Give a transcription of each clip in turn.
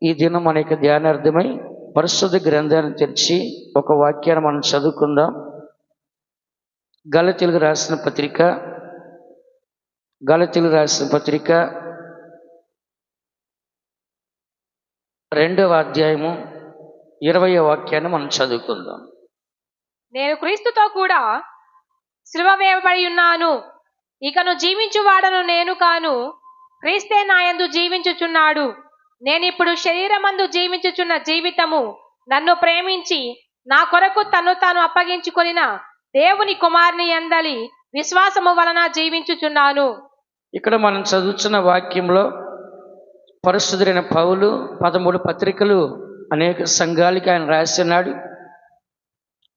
ఈ దినం మన యొక్క ధ్యానార్థమై పరిశుద్ధ గ్రంథాన్ని తెరిచి ఒక వాక్యాన్ని మనం చదువుకుందాం. గలతీయులకు రాసిన పత్రిక 2వ అధ్యాయము 20వ వాక్యాన్ని మనం చదువుకుందాం. నేను క్రీస్తుతో కూడా సిలువ వేయబడి ఉన్నాను. ఇకను జీవించువాడను నేను కాను, క్రీస్తే నాయందు జీవించుచున్నాడు. నేనిప్పుడు శరీరమందు జీవించుచున్న జీవితము నన్ను ప్రేమించి నా కొరకు తన్ను తాను అప్పగించుకొనిన దేవుని కుమారుని యందలి విశ్వాసము వలన జీవించుచున్నాను. ఇక్కడ మనం చదువుతున్న వాక్యంలో పరిశుద్ధుడైన పౌలు 13 పత్రికలు అనేక సంఘాలకి ఆయన రాస్తున్నాడు.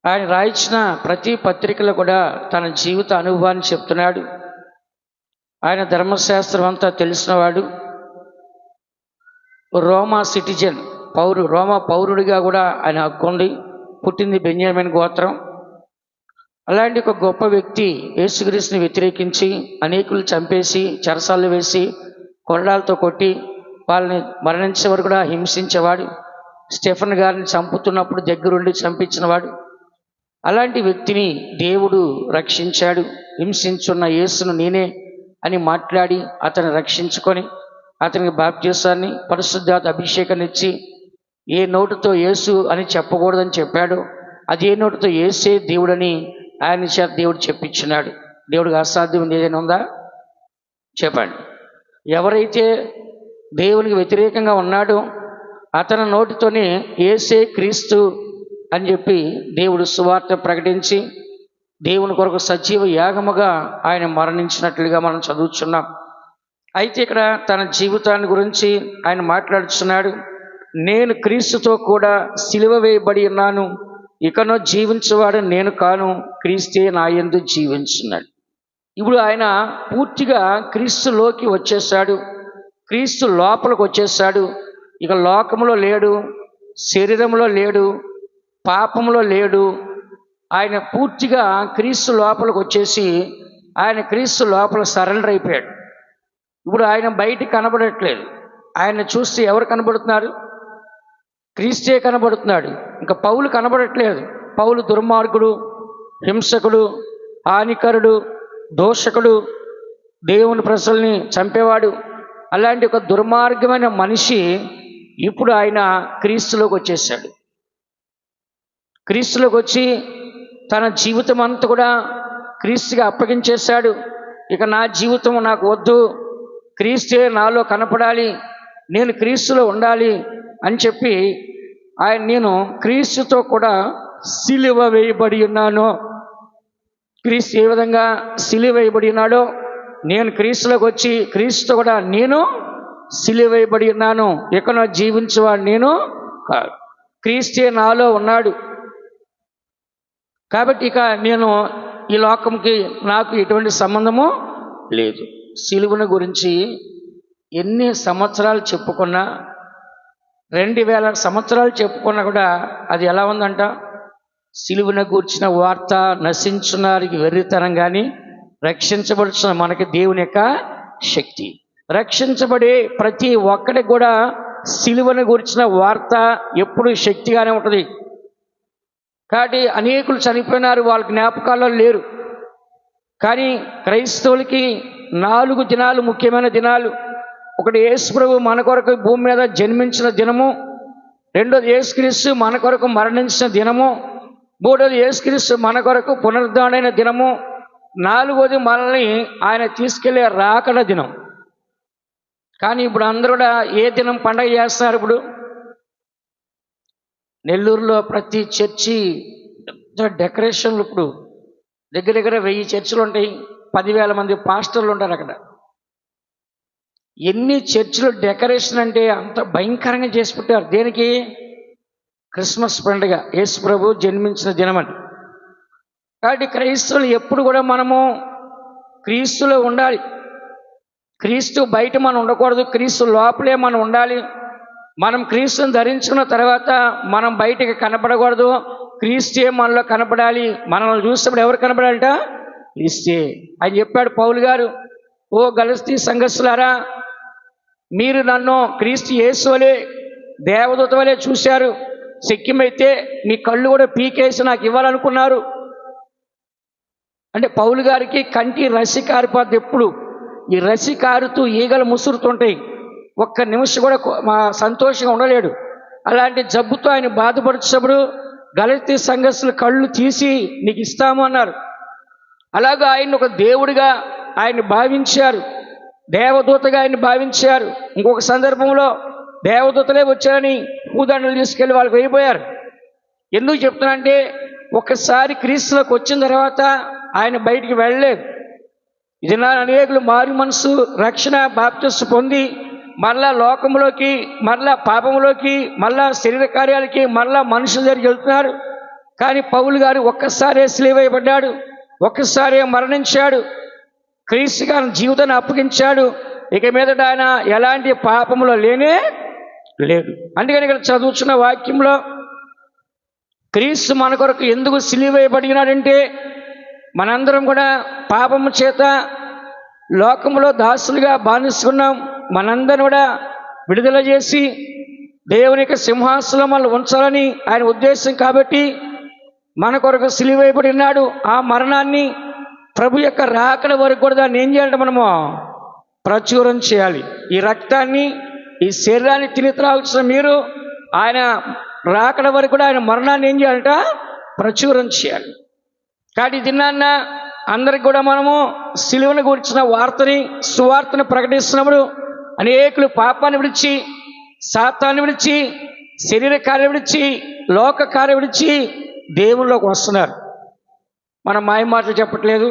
ఆయన రాయించిన ప్రతి పత్రికలో కూడా తన జీవిత అనుభవాన్ని చెప్తున్నాడు. ఆయన ధర్మశాస్త్రం అంతా తెలిసినవాడు. రోమా పౌరుడిగా కూడా ఆయన హక్కు ఉంది. పుట్టింది బెన్యామీన్ గోత్రం. అలాంటి ఒక గొప్ప వ్యక్తి యేసుక్రీస్తుని వ్యతిరేకించి అనేకులు చంపేసి చెరసాల్లో వేసి కొరడాలతో కొట్టి వాళ్ళని మరణించే వరకు కూడా హింసించేవాడు. స్టెఫెన్ గారిని చంపుతున్నప్పుడు దగ్గరుండి చంపించినవాడు. అలాంటి వ్యక్తిని దేవుడు రక్షించాడు. హింసించున్న యేసును నేనే అని మాట్లాడి అతన్ని రక్షించుకొని అతనికి బాప్తిసాన్ని పరిశుద్ధాత్మ అభిషేకాన్ని ఇచ్చి ఏ నోటితో యేసు అని చెప్పకూడదని చెప్పాడు, అది ఏ నోటితో యేసే దేవుడని ఆయన చేత దేవుడు చెప్పించున్నాడు. దేవుడికి అసాధ్యం ఏదైనా ఉందా? చెప్పండి. ఎవరైతే దేవునికి వ్యతిరేకంగా ఉన్నాడో అతని నోటితోనే యేసే క్రీస్తు అని చెప్పి దేవుడు సువార్త ప్రకటించి దేవుని కొరకు సజీవ యాగముగా ఆయన మరణించినట్లుగా మనం చదువుతున్నాం. అయితే ఇక్కడ తన జీవితాన్ని గురించి ఆయన మాట్లాడుతున్నాడు. నేను క్రీస్తుతో కూడా సిలువ వేయబడి ఉన్నాను, ఇకనో జీవించేవాడు నేను కాను, క్రీస్తే నా యందు జీవించున్నాడు. ఇప్పుడు ఆయన పూర్తిగా క్రీస్తులోకి వచ్చేసాడు. క్రీస్తు లోపలికి వచ్చేసాడు. ఇక లోకంలో లేడు, శరీరంలో లేడు, పాపంలో లేడు. ఆయన పూర్తిగా క్రీస్తు లోపలికి వచ్చేసి ఆయన క్రీస్తు లోపల సరెండర్ అయిపోయాడు. ఇప్పుడు ఆయన బయటికి కనబడట్లేదు. ఆయన చూస్తే ఎవరు కనబడుతున్నారు? క్రీస్తే కనబడుతున్నాడు. ఇంకా పౌలు కనబడట్లేదు. పౌలు దుర్మార్గుడు, హింసకుడు, హానికరుడు, దోషకుడు, దేవుని ప్రజల్ని చంపేవాడు. అలాంటి ఒక దుర్మార్గమైన మనిషి ఇప్పుడు ఆయన క్రీస్తులోకి వచ్చేసాడు. క్రీస్తులోకి వచ్చి తన జీవితం అంతా కూడా క్రీస్తుగా అప్పగించేశాడు. ఇక నా జీవితం నాకు వద్దు, క్రీస్తే నాలో కనపడాలి, నేను క్రీస్తులో ఉండాలి అని చెప్పి నేను క్రీస్తుతో కూడా సిలువ వేయబడి ఉన్నాను. క్రీస్తు ఏ విధంగా సిలువ వేయబడి ఉన్నాడో నేను క్రీస్తులోకి వచ్చి క్రీస్తుతో కూడా నేను సిలువ వేయబడి ఉన్నాను. ఇకనో జీవించేవాడు నేను కాదు, క్రీస్తే నాలో ఉన్నాడు. కాబట్టి ఇక నేను ఈ లోకంకి నాకు ఎటువంటి సంబంధము లేదు. సిలువను గురించి ఎన్ని సంవత్సరాలు చెప్పుకున్నా, 2000 సంవత్సరాలు చెప్పుకున్నా కూడా అది ఎలా ఉందంట? సిలువను గూర్చిన వార్త నశించున్నారికి వెర్రితనం, కానీ రక్షించబడుతున్న మనకి దేవుని యొక్క శక్తి. రక్షించబడే ప్రతి ఒక్కడికి కూడా సిలువను గూర్చిన వార్త ఎప్పుడు శక్తిగానే ఉంటుంది. కాబట్టి అనేకులు చనిపోయినారు, వాళ్ళ జ్ఞాపకాల్లో లేరు. కానీ క్రైస్తవులకి 4 దినాలు ముఖ్యమైన దినాలు. ఒకటి యేసుప్రభు మన కొరకు భూమి మీద జన్మించిన దినము, రెండోది యేసుక్రీస్తు మన కొరకు మరణించిన దినము, మూడోది యేసుక్రీస్తు మన కొరకు పునరుద్ధరణైన దినము, 4వది మనల్ని ఆయన తీసుకెళ్లే రాకడ దినం. కానీ ఇప్పుడు అందరూ కూడా ఏ దినం పండగ చేస్తున్నారు? ఇప్పుడు నెల్లూరులో ప్రతి చర్చి డెకరేషన్లు, ఇప్పుడు దగ్గర 1000 చర్చిలు ఉంటాయి, 10,000 మంది పాస్టర్లు ఉంటారు అక్కడ. ఎన్ని చర్చిలు డెకరేషన్ అంటే అంత భయంకరంగా చేసి పెట్టారు. దేనికి? క్రిస్మస్ పండుగ, యేసు ప్రభు జన్మించిన దినమని. కాబట్టి క్రైస్తవులు ఎప్పుడు కూడా మనము క్రీస్తులో ఉండాలి. క్రీస్తు బయట మనం ఉండకూడదు, క్రీస్తు లోపలే మనం ఉండాలి. మనం క్రీస్తుని ధరించుకున్న తర్వాత మనం బయటకి కనపడకూడదు, క్రీస్తే మనలో కనపడాలి. మనల్ని చూసినప్పుడు ఎవరు కనపడాలట? క్రీస్తే అని చెప్పాడు పౌలు గారు. ఓ గలస్తీ సంఘస్థులారా, మీరు నన్ను క్రీస్తు యేసు వలె దేవదూత వలె చూశారు. శక్యమైతే మీ కళ్ళు కూడా పీకేసి నాకు ఇవ్వాలనుకున్నారు. అంటే పౌలు గారికి కంటి రసి కారిపోద్ది. ఎప్పుడు ఈ రసి కారుతూ ఈగలు ముసురుతుంటాయి. ఒక్క నిమిషం కూడా మా సంతోషంగా ఉండలేడు. అలాంటి జబ్బుతో ఆయన బాధపడుతున్నప్పుడు గలతీ సంఘస్థులు కళ్ళు తీసి నీకు ఇస్తాము అన్నారు. అలాగా ఆయన ఒక దేవుడిగా ఆయన భావించారు, దేవదూతగా ఆయన భావించారు. ఇంకొక సందర్భంలో దేవదూతలే వచ్చారని పూదండలు తీసుకెళ్ళి వాళ్ళకి వెళ్ళిపోయారు. ఎందుకు చెప్తున్నా అంటే ఒక్కసారి క్రీస్తులోకి వచ్చిన తర్వాత ఆయన బయటికి వెళ్ళలేదు. ఇది నా అనేకులు మారు మనసు రక్షణ బాప్తిస్మం పొంది మరలా లోకంలోకి, మరలా పాపంలోకి, మరలా శరీర కార్యాలకి, మరలా మనుషుల దగ్గరికి వెళ్తున్నారు. కానీ పౌలు గారు ఒక్కసారే సిలువేయబడ్డాడు, ఒక్కసారే మరణించాడు, క్రీస్తు గారి జీవితాన్ని అప్పగించాడు. ఇక మీదట ఆయన ఎలాంటి పాపంలో లేనే లేదు. అందుకని ఇక్కడ చదువుతున్న వాక్యంలో క్రీస్తు మన కొరకు ఎందుకు సిలువేయబడినాడంటే మనందరం కూడా పాపము చేత లోకంలో దాసులుగా బానిస్తున్నాం. మనందరం కూడా విడుదల చేసి దేవుని యొక్క సింహాసనం మనల్ని ఉంచాలని ఆయన ఉద్దేశం. కాబట్టి మన కొరకు సిలువేయబడినాడు. ఆ మరణాన్ని ప్రభు యొక్క రాకడ వరకు కూడా దాన్ని ఏం చేయాలంటే మనము ప్రచురం చేయాలి. ఈ రక్తాన్ని, ఈ శరీరాన్ని తిని త్రాగుతున్న మీరు ఆయన రాకడ వరకు కూడా ఆయన మరణాన్ని ఏం చేయాలంట ప్రచురం చేయాలి. కాబట్టి దినాన్న అందరికి కూడా మనము సిలువను గురించిన వార్తని, సువార్తను ప్రకటిస్తున్నప్పుడు అనేకులు పాపాన్ని విడిచి, శాతాన్ని విడిచి, శరీర కార్యం విడిచి, లోక కార్యం విడిచి దేవుళ్ళలోకి వస్తున్నారు. మనం మాయ మాటలు చెప్పట్లేదు,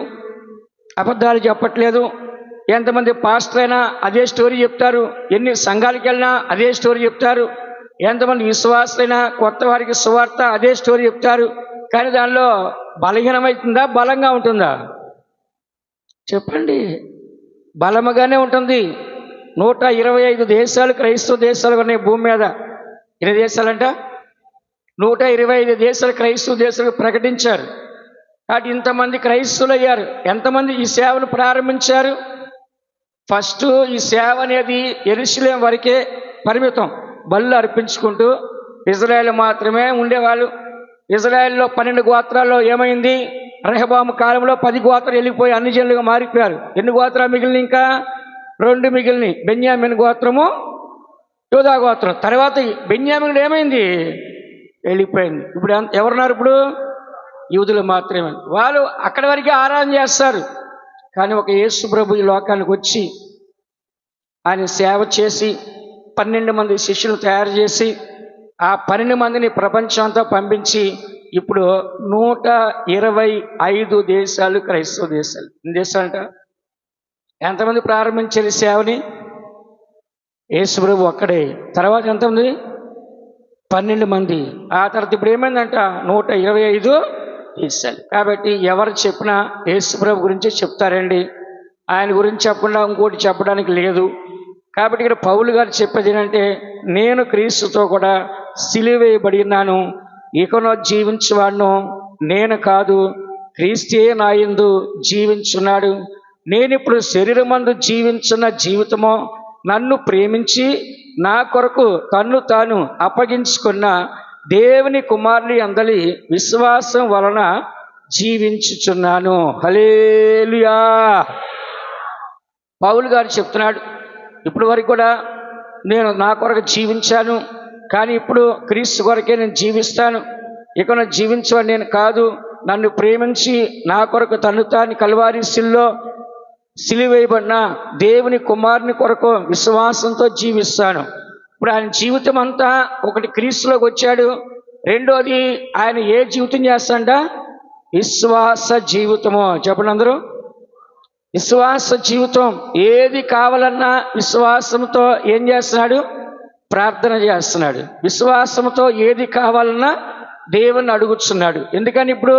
అబద్ధాలు చెప్పట్లేదు. ఎంతమంది పాస్టర్ అయినా అదే స్టోరీ చెప్తారు, ఎన్ని సంఘాలకు వెళ్ళినా అదే స్టోరీ చెప్తారు. ఎంతమంది విశ్వాసులైనా కొత్త వారికి సువార్త అదే స్టోరీ చెప్తారు. కానీ దానిలో బలహీనమవుతుందా, బలంగా ఉంటుందా? చెప్పండి. బలముగానే ఉంటుంది. 125 దేశాలు క్రైస్తవ దేశాలు ఉన్నాయి భూమి మీద. ఎన్ని దేశాలంట? 125 దేశాలు క్రైస్తవ దేశాలు ప్రకటించారు. కాబట్టి ఇంతమంది క్రైస్తవులు అయ్యారు. ఎంతమంది ఈ సేవను ప్రారంభించారు? ఫస్ట్ ఈ సేవ అనేది యెరూషలేము వరకే పరిమితం. బళ్ళు అర్పించుకుంటూ ఇజ్రాయేల్ మాత్రమే ఉండేవాళ్ళు. ఇజ్రాయేల్లో 12 గోత్రాల్లో ఏమైంది? రెహబాము కాలంలో 10 గోత్రాలు వెళ్ళిపోయి అన్ని జనులుగా మారిపోయారు. ఎన్ని గోత్రాలు మిగిలిన? ఇంకా 2 మిగిలినాయి. బెన్యామీను గోత్రము, యూదా గోత్రం. తర్వాత బెన్యామీను ఏమైంది? వెళ్ళిపోయింది. ఇప్పుడు ఎవరున్నారు? ఇప్పుడు యూదులు మాత్రమే. వాళ్ళు అక్కడి వరకే ఆరాధన చేస్తారు. కానీ ఒక యేసు ప్రభు ఈ లోకానికి వచ్చి ఆయన సేవ చేసి 12 మంది శిష్యులు తయారు చేసి ఆ 12 మందిని ప్రపంచం అంతా పంపించి ఇప్పుడు 125 దేశాలు క్రైస్తవ దేశాలు. ఎన్ని దేశాలంట? ఎంతమంది ప్రారంభించారు ఈ సేవని? యేసు ప్రభు ఒక్కడే. తర్వాత ఎంతమంది? 12 మంది. ఆ తర్వాత ఇప్పుడు ఏమైందంట? 125 దేశాలు. కాబట్టి ఎవరు చెప్పినా యేసు ప్రభు గురించి చెప్తారండి. ఆయన గురించి చెప్పకుండా ఇంకోటి చెప్పడానికి లేదు. కాబట్టి ఇక్కడ పౌలు గారు చెప్పేది ఏంటంటే, నేను క్రీస్తుతో కూడా సిలువేయబడి ఉన్నాను. ఇకనో జీవించువాడును నేను కాదు, క్రీస్తే నా యందు జీవించున్నాడు. నేను ఇప్పుడు శరీరమందు జీవించున్న జీవితమో నన్ను ప్రేమించి నా కొరకు తన్ను తాను అప్పగించుకున్న దేవుని కుమారుని అందలి విశ్వాసం వలన జీవించుచున్నాను. హల్లెలూయా. పౌలు గారు చెప్తున్నాడు, ఇప్పుడు వరకు కూడా నేను నా కొరకు జీవించాను, కానీ ఇప్పుడు క్రీస్తు కొరకే నేను జీవిస్తాను. ఇక జీవించేవాడు నేను కాదు, నన్ను ప్రేమించి నా కొరకు తను తాను కల్వారి శిలువలో సిలువేయబడిన దేవుని కుమారుని కొరకు విశ్వాసంతో జీవిస్తాను. ఇప్పుడు ఆయన జీవితం అంతా ఒకటి క్రీస్తులోకి వచ్చాడు. రెండోది ఆయన ఏ జీవితం చేస్తాడ? విశ్వాస జీవితము. చెప్పండి అందరూ. విశ్వాస జీవితం. ఏది కావాలన్నా విశ్వాసంతో ఏం చేస్తున్నాడు? ప్రార్థన చేస్తున్నాడు. విశ్వాసంతో ఏది కావాలన్నా దేవుణ్ణి అడుగుతున్నాడు. ఎందుకని ఇప్పుడు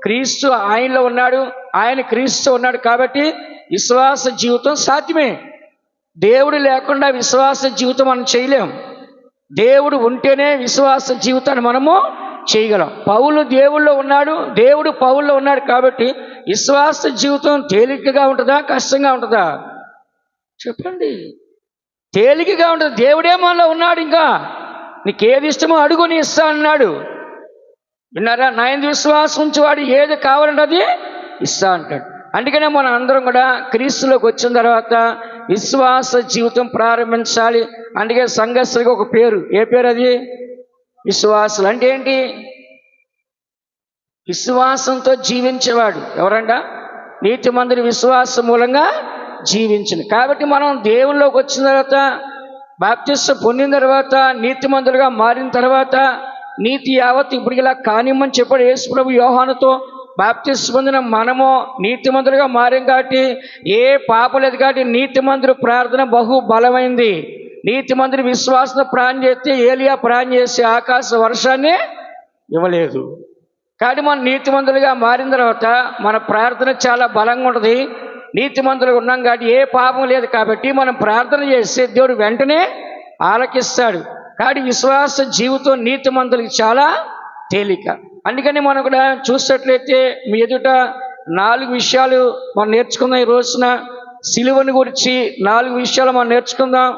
క్రీస్తు ఆయనలో ఉన్నాడు, ఆయన క్రీస్తు ఉన్నాడు. కాబట్టి విశ్వాస జీవితం సాధ్యమే. దేవుడు లేకుండా విశ్వాస జీవితం మనం చేయలేం. దేవుడు ఉంటేనే విశ్వాస జీవితాన్ని మనము చేయగలం. పౌలు దేవుళ్ళో ఉన్నాడు, దేవుడు పౌల్లో ఉన్నాడు. కాబట్టి విశ్వాస జీవితం తేలికగా ఉంటుందా, కష్టంగా ఉంటుందా? చెప్పండి. తేలికగా ఉంటుంది. దేవుడే మనలో ఉన్నాడు. ఇంకా నీకేది ఇష్టమో అడుగు నీ ఇస్తా అన్నాడు. విన్నారా? నా యందు విశ్వాసం ఉంచేవాడు ఏది కావాలంటే అది ఇస్తా అంటాడు. అందుకనే మనం అందరం కూడా క్రీస్తులోకి వచ్చిన తర్వాత విశ్వాస జీవితం ప్రారంభించాలి. అందుకే సంఘస్థుడికి ఒక పేరు. ఏ పేరు అది? విశ్వాసులు. అంటే ఏంటి? విశ్వాసంతో జీవించేవాడు. ఎవరంట? నీతిమంతుడి విశ్వాసం మూలంగా జీవించింది. కాబట్టి మనం దేవునిలోకి వచ్చిన తర్వాత, బాప్తిస్మం పొందిన తర్వాత, నీతిమంతులుగా మారిన తర్వాత, నీతి యావత్ ఇప్పుడు ఇలా కానిమ్మని చెప్పాడు యేసుప్రభు యోహానుతో. బాప్తిస్మం పొందిన మనము నీతిమంతులుగా మారాం కాబట్టి ఏ పాపం లేదు. కాబట్టి నీతిమంతుడి ప్రార్థన బహు బలమైంది. నీతిమంతుడి విశ్వాసంతో ప్రార్థన చేస్తే ఏలియా ప్రార్థన చేసి ఆకాశ వర్షాన్ని ఇవ్వలేదు. కాబట్టి మనం నీతిమంతులుగా మారిన తర్వాత మన ప్రార్థన చాలా బలంగా ఉంటుంది. నీతిమంతులుగా ఉన్నాం కాబట్టి ఏ పాపం లేదు. కాబట్టి మనం ప్రార్థన చేస్తే దేవుడు వెంటనే ఆలకిస్తాడు. కాబట్టి విశ్వాస జీవితం నీతిమంతులకి చాలా తేలిక. అందుకని మనం కూడా చూసినట్లయితే మీ ఎదుట 4 విషయాలు మనం నేర్చుకుందాం. ఈ రోజున సిలువను గురించి 4 విషయాలు మనం నేర్చుకుందాం.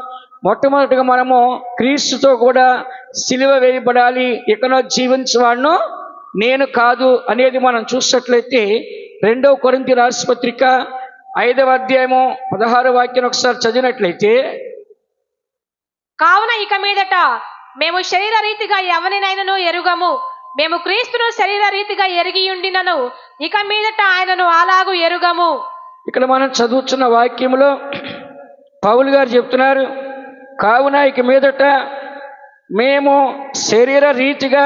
మొట్టమొదటిగా మనము క్రీస్తుతో కూడా సిలువ వేయబడాలి. ఇకనో జీవించేవాడును నేను కాదు అనేది మనం చూసినట్లయితే 2 కొరింథీ రాసిన పత్రిక 5వ అధ్యాయము 16వ వాక్యం ఒకసారి చదివినట్లయితే, కావున ఇక మీదట మేము శరీర రీతిగా ఎవరినైనను ఎరుగము. మేము క్రీస్తును శరీర రీతిగా ఎరిగి ఉండినను ఇక మీదట ఆయనను అలాగూ ఎరుగము. ఇక్కడ మనం చదువుతున్న వాక్యంలో పౌలు గారు చెప్తున్నారు, కావున ఇక మీదట మేము శరీర రీతిగా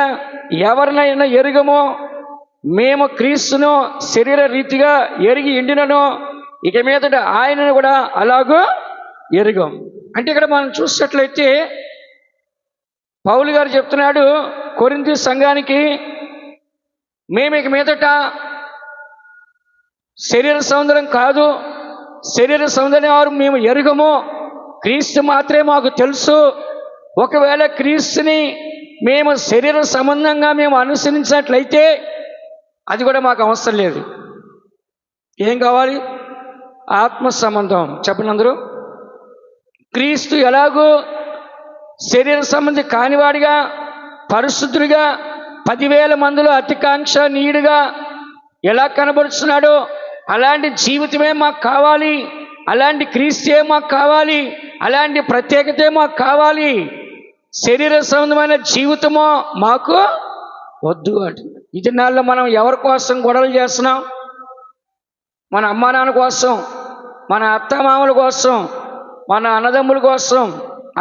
ఎవరినైనా ఎరుగమో, మేము క్రీస్తును శరీర రీతిగా ఎరిగి ఉండినను ఇక మీదట ఆయనను కూడా అలాగూ ఎరుగం. అంటే ఇక్కడ మనం చూసినట్లయితే పౌలు గారు చెప్తున్నాడు కొరింథీ సంఘానికి, మేము ఇక మీదట శరీర సౌందర్యం కాదు, శరీర సౌందర్యం వారు మేము ఎరుగము, క్రీస్తు మాత్రమే మాకు తెలుసు. ఒకవేళ క్రీస్తుని మేము శరీర సంబంధంగా మేము అనుసరించినట్లయితే అది కూడా మాకు అవసరం లేదు. ఏం కావాలి? ఆత్మ సంబంధం. చెప్పండి అందరూ. క్రీస్తు ఎలాగో శరీర సంబంధి కానివాడిగా, పరిశుద్ధుడిగా, 10,000 మందిలో అతికాంక్ష నీడుగా ఎలా కనబరుస్తున్నాడో అలాంటి జీవితమే మాకు కావాలి. అలాంటి క్రీస్తే మాకు కావాలి. అలాంటి ప్రత్యేకతే మాకు కావాలి. శరీర సంబంధమైన జీవితమో మాకు వద్దు అంటుంది. ఈ దినాల్లో మనం ఎవరి కోసం గొడవలు చేస్తున్నాం? మన అమ్మా నాన్న కోసం, మన అత్తమామల కోసం, మన అన్నదమ్ముల కోసం,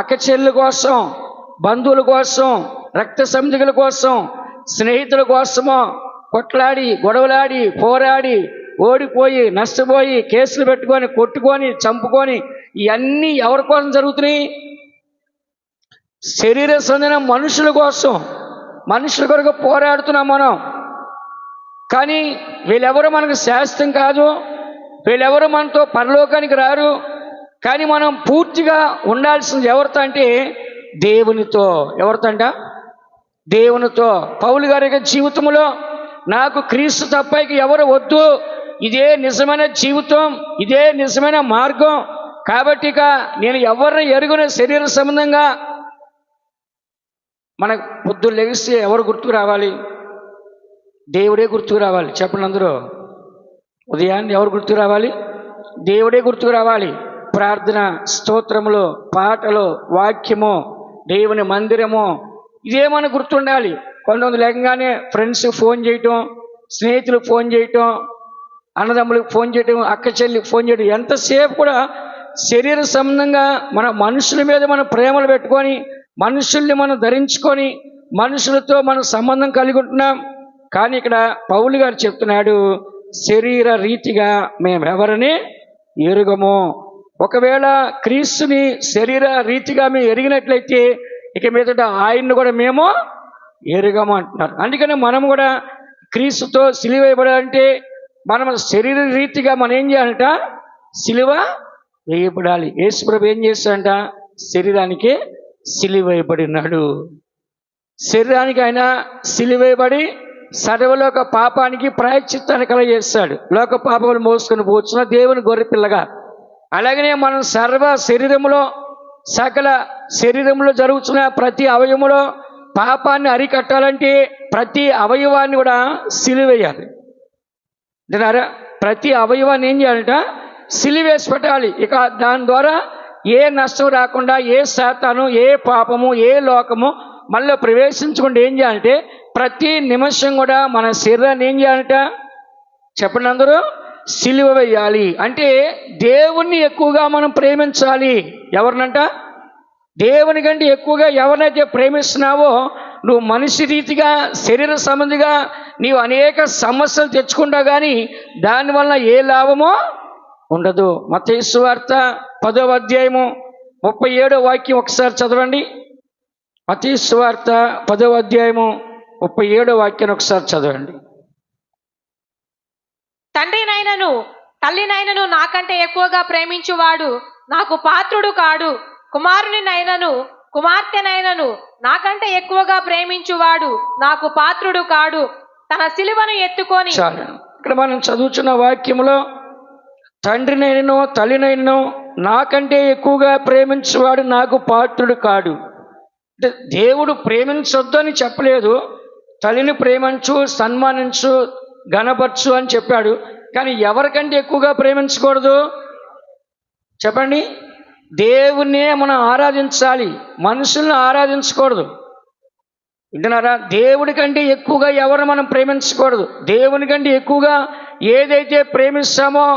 అక్క చెల్లెల కోసం, బంధువుల కోసం, రక్త సంబంధికుల కోసం, స్నేహితుల కోసమో కొట్లాడి, గొడవలాడి, పోరాడి, ఓడిపోయి, నష్టపోయి, కేసులు పెట్టుకొని, కొట్టుకొని, చంపుకొని, ఇవన్నీ ఎవరి కోసం జరుగుతున్నాయి? శరీర సంబంధమైన మనుషుల కోసం, మనుషుల కొరకు పోరాడుతున్నాం మనం. కానీ వీళ్ళెవరూ మనకు శాశ్వతం కాదు, వీళ్ళెవరూ మనతో పరలోకానికి రారు. కానీ మనం పూర్తిగా ఉండాల్సింది ఎవరితో అంటే దేవునితో. ఎవరితో అంట? దేవునితో. పౌలు గారి యొక్క జీవితంలో నాకు క్రీస్తు తప్ప ఇక ఎవరు వద్దు, ఇదే నిజమైన జీవితం, ఇదే నిజమైన మార్గం. కాబట్టి ఇక నేను ఎవరిని ఎరుగున శరీర సంబంధంగా. మనకు పొద్దున్న లెగిస్తే ఎవరు గుర్తుకు రావాలి? దేవుడే గుర్తుకు రావాలి. చెప్పండి అందరూ. ఉదయాన్నే ఎవరు గుర్తుకు రావాలి? దేవుడే గుర్తుకు రావాలి. ప్రార్థన, స్తోత్రములు, పాటలు, వాక్యము, దేవుని మందిరము, ఇదే మనకు గుర్తుండాలి. కొంతమంది లేకగానే ఫ్రెండ్స్ ఫోన్ చేయటం, స్నేహితులకు ఫోన్ చేయటం, అన్నదమ్ములకు ఫోన్ చేయటం, అక్క చెల్లికి ఫోన్ చేయటం, ఎంతసేపు కూడా శరీర సంబంధంగా మన మనుషుల మీద మనం ప్రేమలు పెట్టుకొని, మనుషుల్ని మనం ధరించుకొని, మనుషులతో మనం సంబంధం కలిగి ఉంటున్నాం. కానీ ఇక్కడ పౌలు గారు చెప్తున్నాడు, శరీర రీతిగా మేము ఎవరిని ఎరుగము. ఒకవేళ క్రీస్తుని శరీర రీతిగా మేము ఎరిగినట్లయితే ఇక మీదట ఆయన్ని కూడా మేము ఎరుగము అంటున్నారు. అందుకని మనం కూడా క్రీస్తుతో సిలువ వేయబడాలంటే మనం శరీర రీతిగా మనం ఏం చేయాలంట? సిలువ వేయబడాలి. యేసుప్రభు ఏం చేస్తాడంట? శరీరానికి సిలువ వేయబడినాడు. శరీరానికి ఆయన సిలువ వేయబడి సర్వలోక పాపానికి ప్రాయశ్చిత్తాన్ని కలగజేస్తాడు. లోక పాపములు మోసుకొని పోతున్న దేవుని గొర్రె పిల్లగా. అలాగనే మనం సర్వ శరీరంలో సకల శరీరంలో జరుగుతున్న ప్రతి అవయవంలో పాపాన్ని అరికట్టాలంటే ప్రతి అవయవాన్ని కూడా సిలువేయాలి. అంటున్నారా? ప్రతి అవయవాన్ని ఏం చేయాలంట? సిలువేసి పెట్టాలి. ఇక దాని ద్వారా ఏ నష్టం రాకుండా, ఏ శాతాను, ఏ పాపము, ఏ లోకము మళ్ళీ ప్రవేశించకుండా ఏం చేయాలంటే ప్రతి నిమిషం కూడా మన శరీరాన్ని ఏం చేయాలంట? చెప్పండి అందరూ. సిలువ వేయాలి. అంటే దేవుణ్ణి ఎక్కువగా మనం ప్రేమించాలి. ఎవరినంట? దేవుని కంటే ఎక్కువగా ఎవరినైతే ప్రేమిస్తున్నావో నువ్వు మనిషి రీతిగా శరీర సంబంధిగా నీవు అనేక సమస్యలు తెచ్చుకుంటావు, కానీ దానివల్ల ఏ లాభమో ఉండదు. మత్తయి సువార్త 10వ అధ్యాయము 37వ వాక్యం ఒకసారి చదవండి. మత్తయి సువార్త 10వ అధ్యాయము 37వ వాక్యాన్ని ఒకసారి చదవండి. తండ్రినైనను తల్లినైనను నాకంటే ఎక్కువగా ప్రేమించువాడు నాకు పాత్రుడు కాడు. కుమారునినైనను కుమార్తెనైనను నాకంటే ఎక్కువగా ప్రేమించువాడు నాకు పాత్రుడు కాడు. తన సిలువను ఎత్తుకొని. చాలు. ఇక్కడ మనం చదువుతున్న వాక్యంలో తండ్రినైనను తల్లినైనను నాకంటే ఎక్కువగా ప్రేమించేవాడు నాకు పాత్రుడు కాడు. అంటే దేవుడు ప్రేమించొద్దు అని చెప్పలేదు. తల్లిని ప్రేమించు, సన్మానించు, ఘనపరచు అని చెప్పాడు. కానీ ఎవరికంటే ఎక్కువగా ప్రేమించకూడదు చెప్పండి? దేవుణ్ణే మనం ఆరాధించాలి, మనుషుల్ని ఆరాధించకూడదు. వింటున్నారా? దేవుడి కంటే ఎక్కువగా ఎవరు మనం ప్రేమించకూడదు. దేవుని కంటే ఎక్కువగా ఏదైతే ప్రేమిస్తామో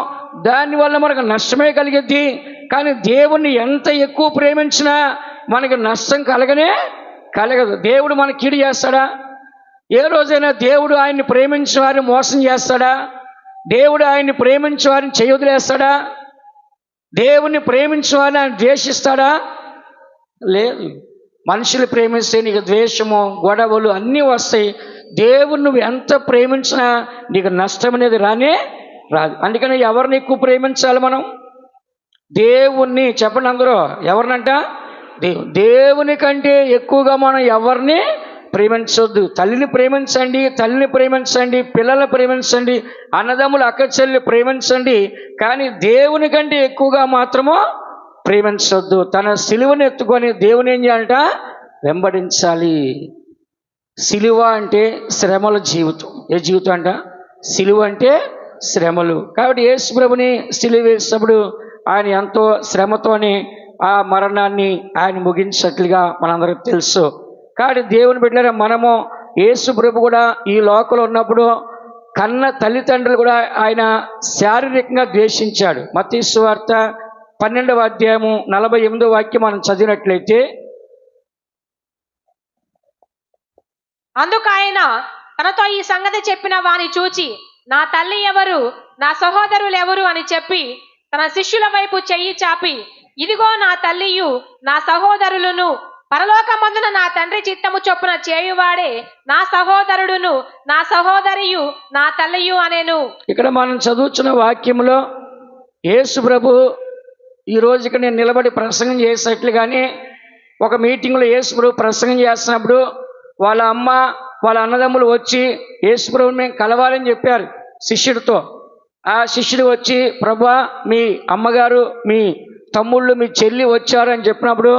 దానివల్ల మనకు నష్టమే కలిగిద్ది. కానీ దేవుణ్ణి ఎంత ఎక్కువ ప్రేమించినా మనకి నష్టం కలగదు. దేవుడు మనకి కీడు చేస్తాడా? ఏ రోజైనా దేవుడు ఆయన్ని ప్రేమించిన వారిని మోసం చేస్తాడా? దేవుడు ఆయన్ని ప్రేమించిన వారిని చేయొదిలేస్తాడా? దేవుణ్ణి ప్రేమించిన వారిని ఆయన ద్వేషిస్తాడా? లేదు. మనుషులు ప్రేమిస్తే నీకు ద్వేషము, గొడవలు అన్నీ వస్తాయి. దేవుని నువ్వు ఎంత ప్రేమించినా నీకు నష్టం అనేది రాదు. అందుకని ఎవరిని ఎక్కువ ప్రేమించాలి మనం? దేవుణ్ణి. చెప్పండి అందరూ. ఎవరినంట? దేవుని కంటే ఎక్కువగా మనం ఎవరిని ప్రేమించొద్దు. తల్లిని ప్రేమించండి, పిల్లల్ని ప్రేమించండి, అన్నదమ్ములు అక్క చెల్లి ప్రేమించండి, కానీ దేవుని కంటే ఎక్కువగా మాత్రము ప్రేమించొద్దు. తన సిలువను ఎత్తుకొని దేవుని ఏం చేయాలంట? వెంబడించాలి. సిలువ అంటే శ్రమల జీవితం. ఏ జీవితం అంట? సిలువ అంటే శ్రమలు. కాబట్టి యేసు ప్రభుని సిలువ వేసినప్పుడు ఆయన ఎంతో శ్రమతోని ఆ మరణాన్ని ఆయన ముగించినట్లుగా మనందరికీ తెలుసు. కాబట్టి దేవుని బిడ్డలారా, మనము యేసు ప్రభు కూడా ఈ లోకంలో ఉన్నప్పుడు కన్న తల్లిదండ్రులు కూడా ఆయన శారీరకంగా ద్వేషించాడు. మత్తయి సువార్త 12వ అధ్యాయము 48వ వాక్యం మనం చదివినట్లయితే, అందుకు ఆయన తనతో ఈ సంగతి చెప్పిన వాని చూచి, నా తల్లి ఎవరు, నా సహోదరులు ఎవరు అని చెప్పి తన శిష్యుల వైపు చెయ్యి చాపి, ఇదిగో నా తల్లియు నా సహోదరులను, పరలోకమందున నా తండ్రి చిత్తము చొప్పున చేయువాడే నా సహోదరుడును, నా సహోదరియు నా తల్లియు అనేను. ఇక్కడ మనం చదువుతున్న వాక్యంలో యేసు ప్రభు ఈ రోజుకి నేను నిలబడి ప్రసంగం చేసేట్లుగానే ఒక మీటింగ్లో యేసు ప్రభు ప్రసంగం చేస్తున్నప్పుడు వాళ్ళ అమ్మ వాళ్ళ అన్నదమ్ములు వచ్చి యేసు ప్రభుని మేము కలవాలని చెప్పారు శిష్యుడితో. ఆ శిష్యుడు వచ్చి, ప్రభువా మీ అమ్మగారు, మీ తమ్ముళ్ళు, మీ చెల్లి వచ్చారు అని చెప్పినప్పుడు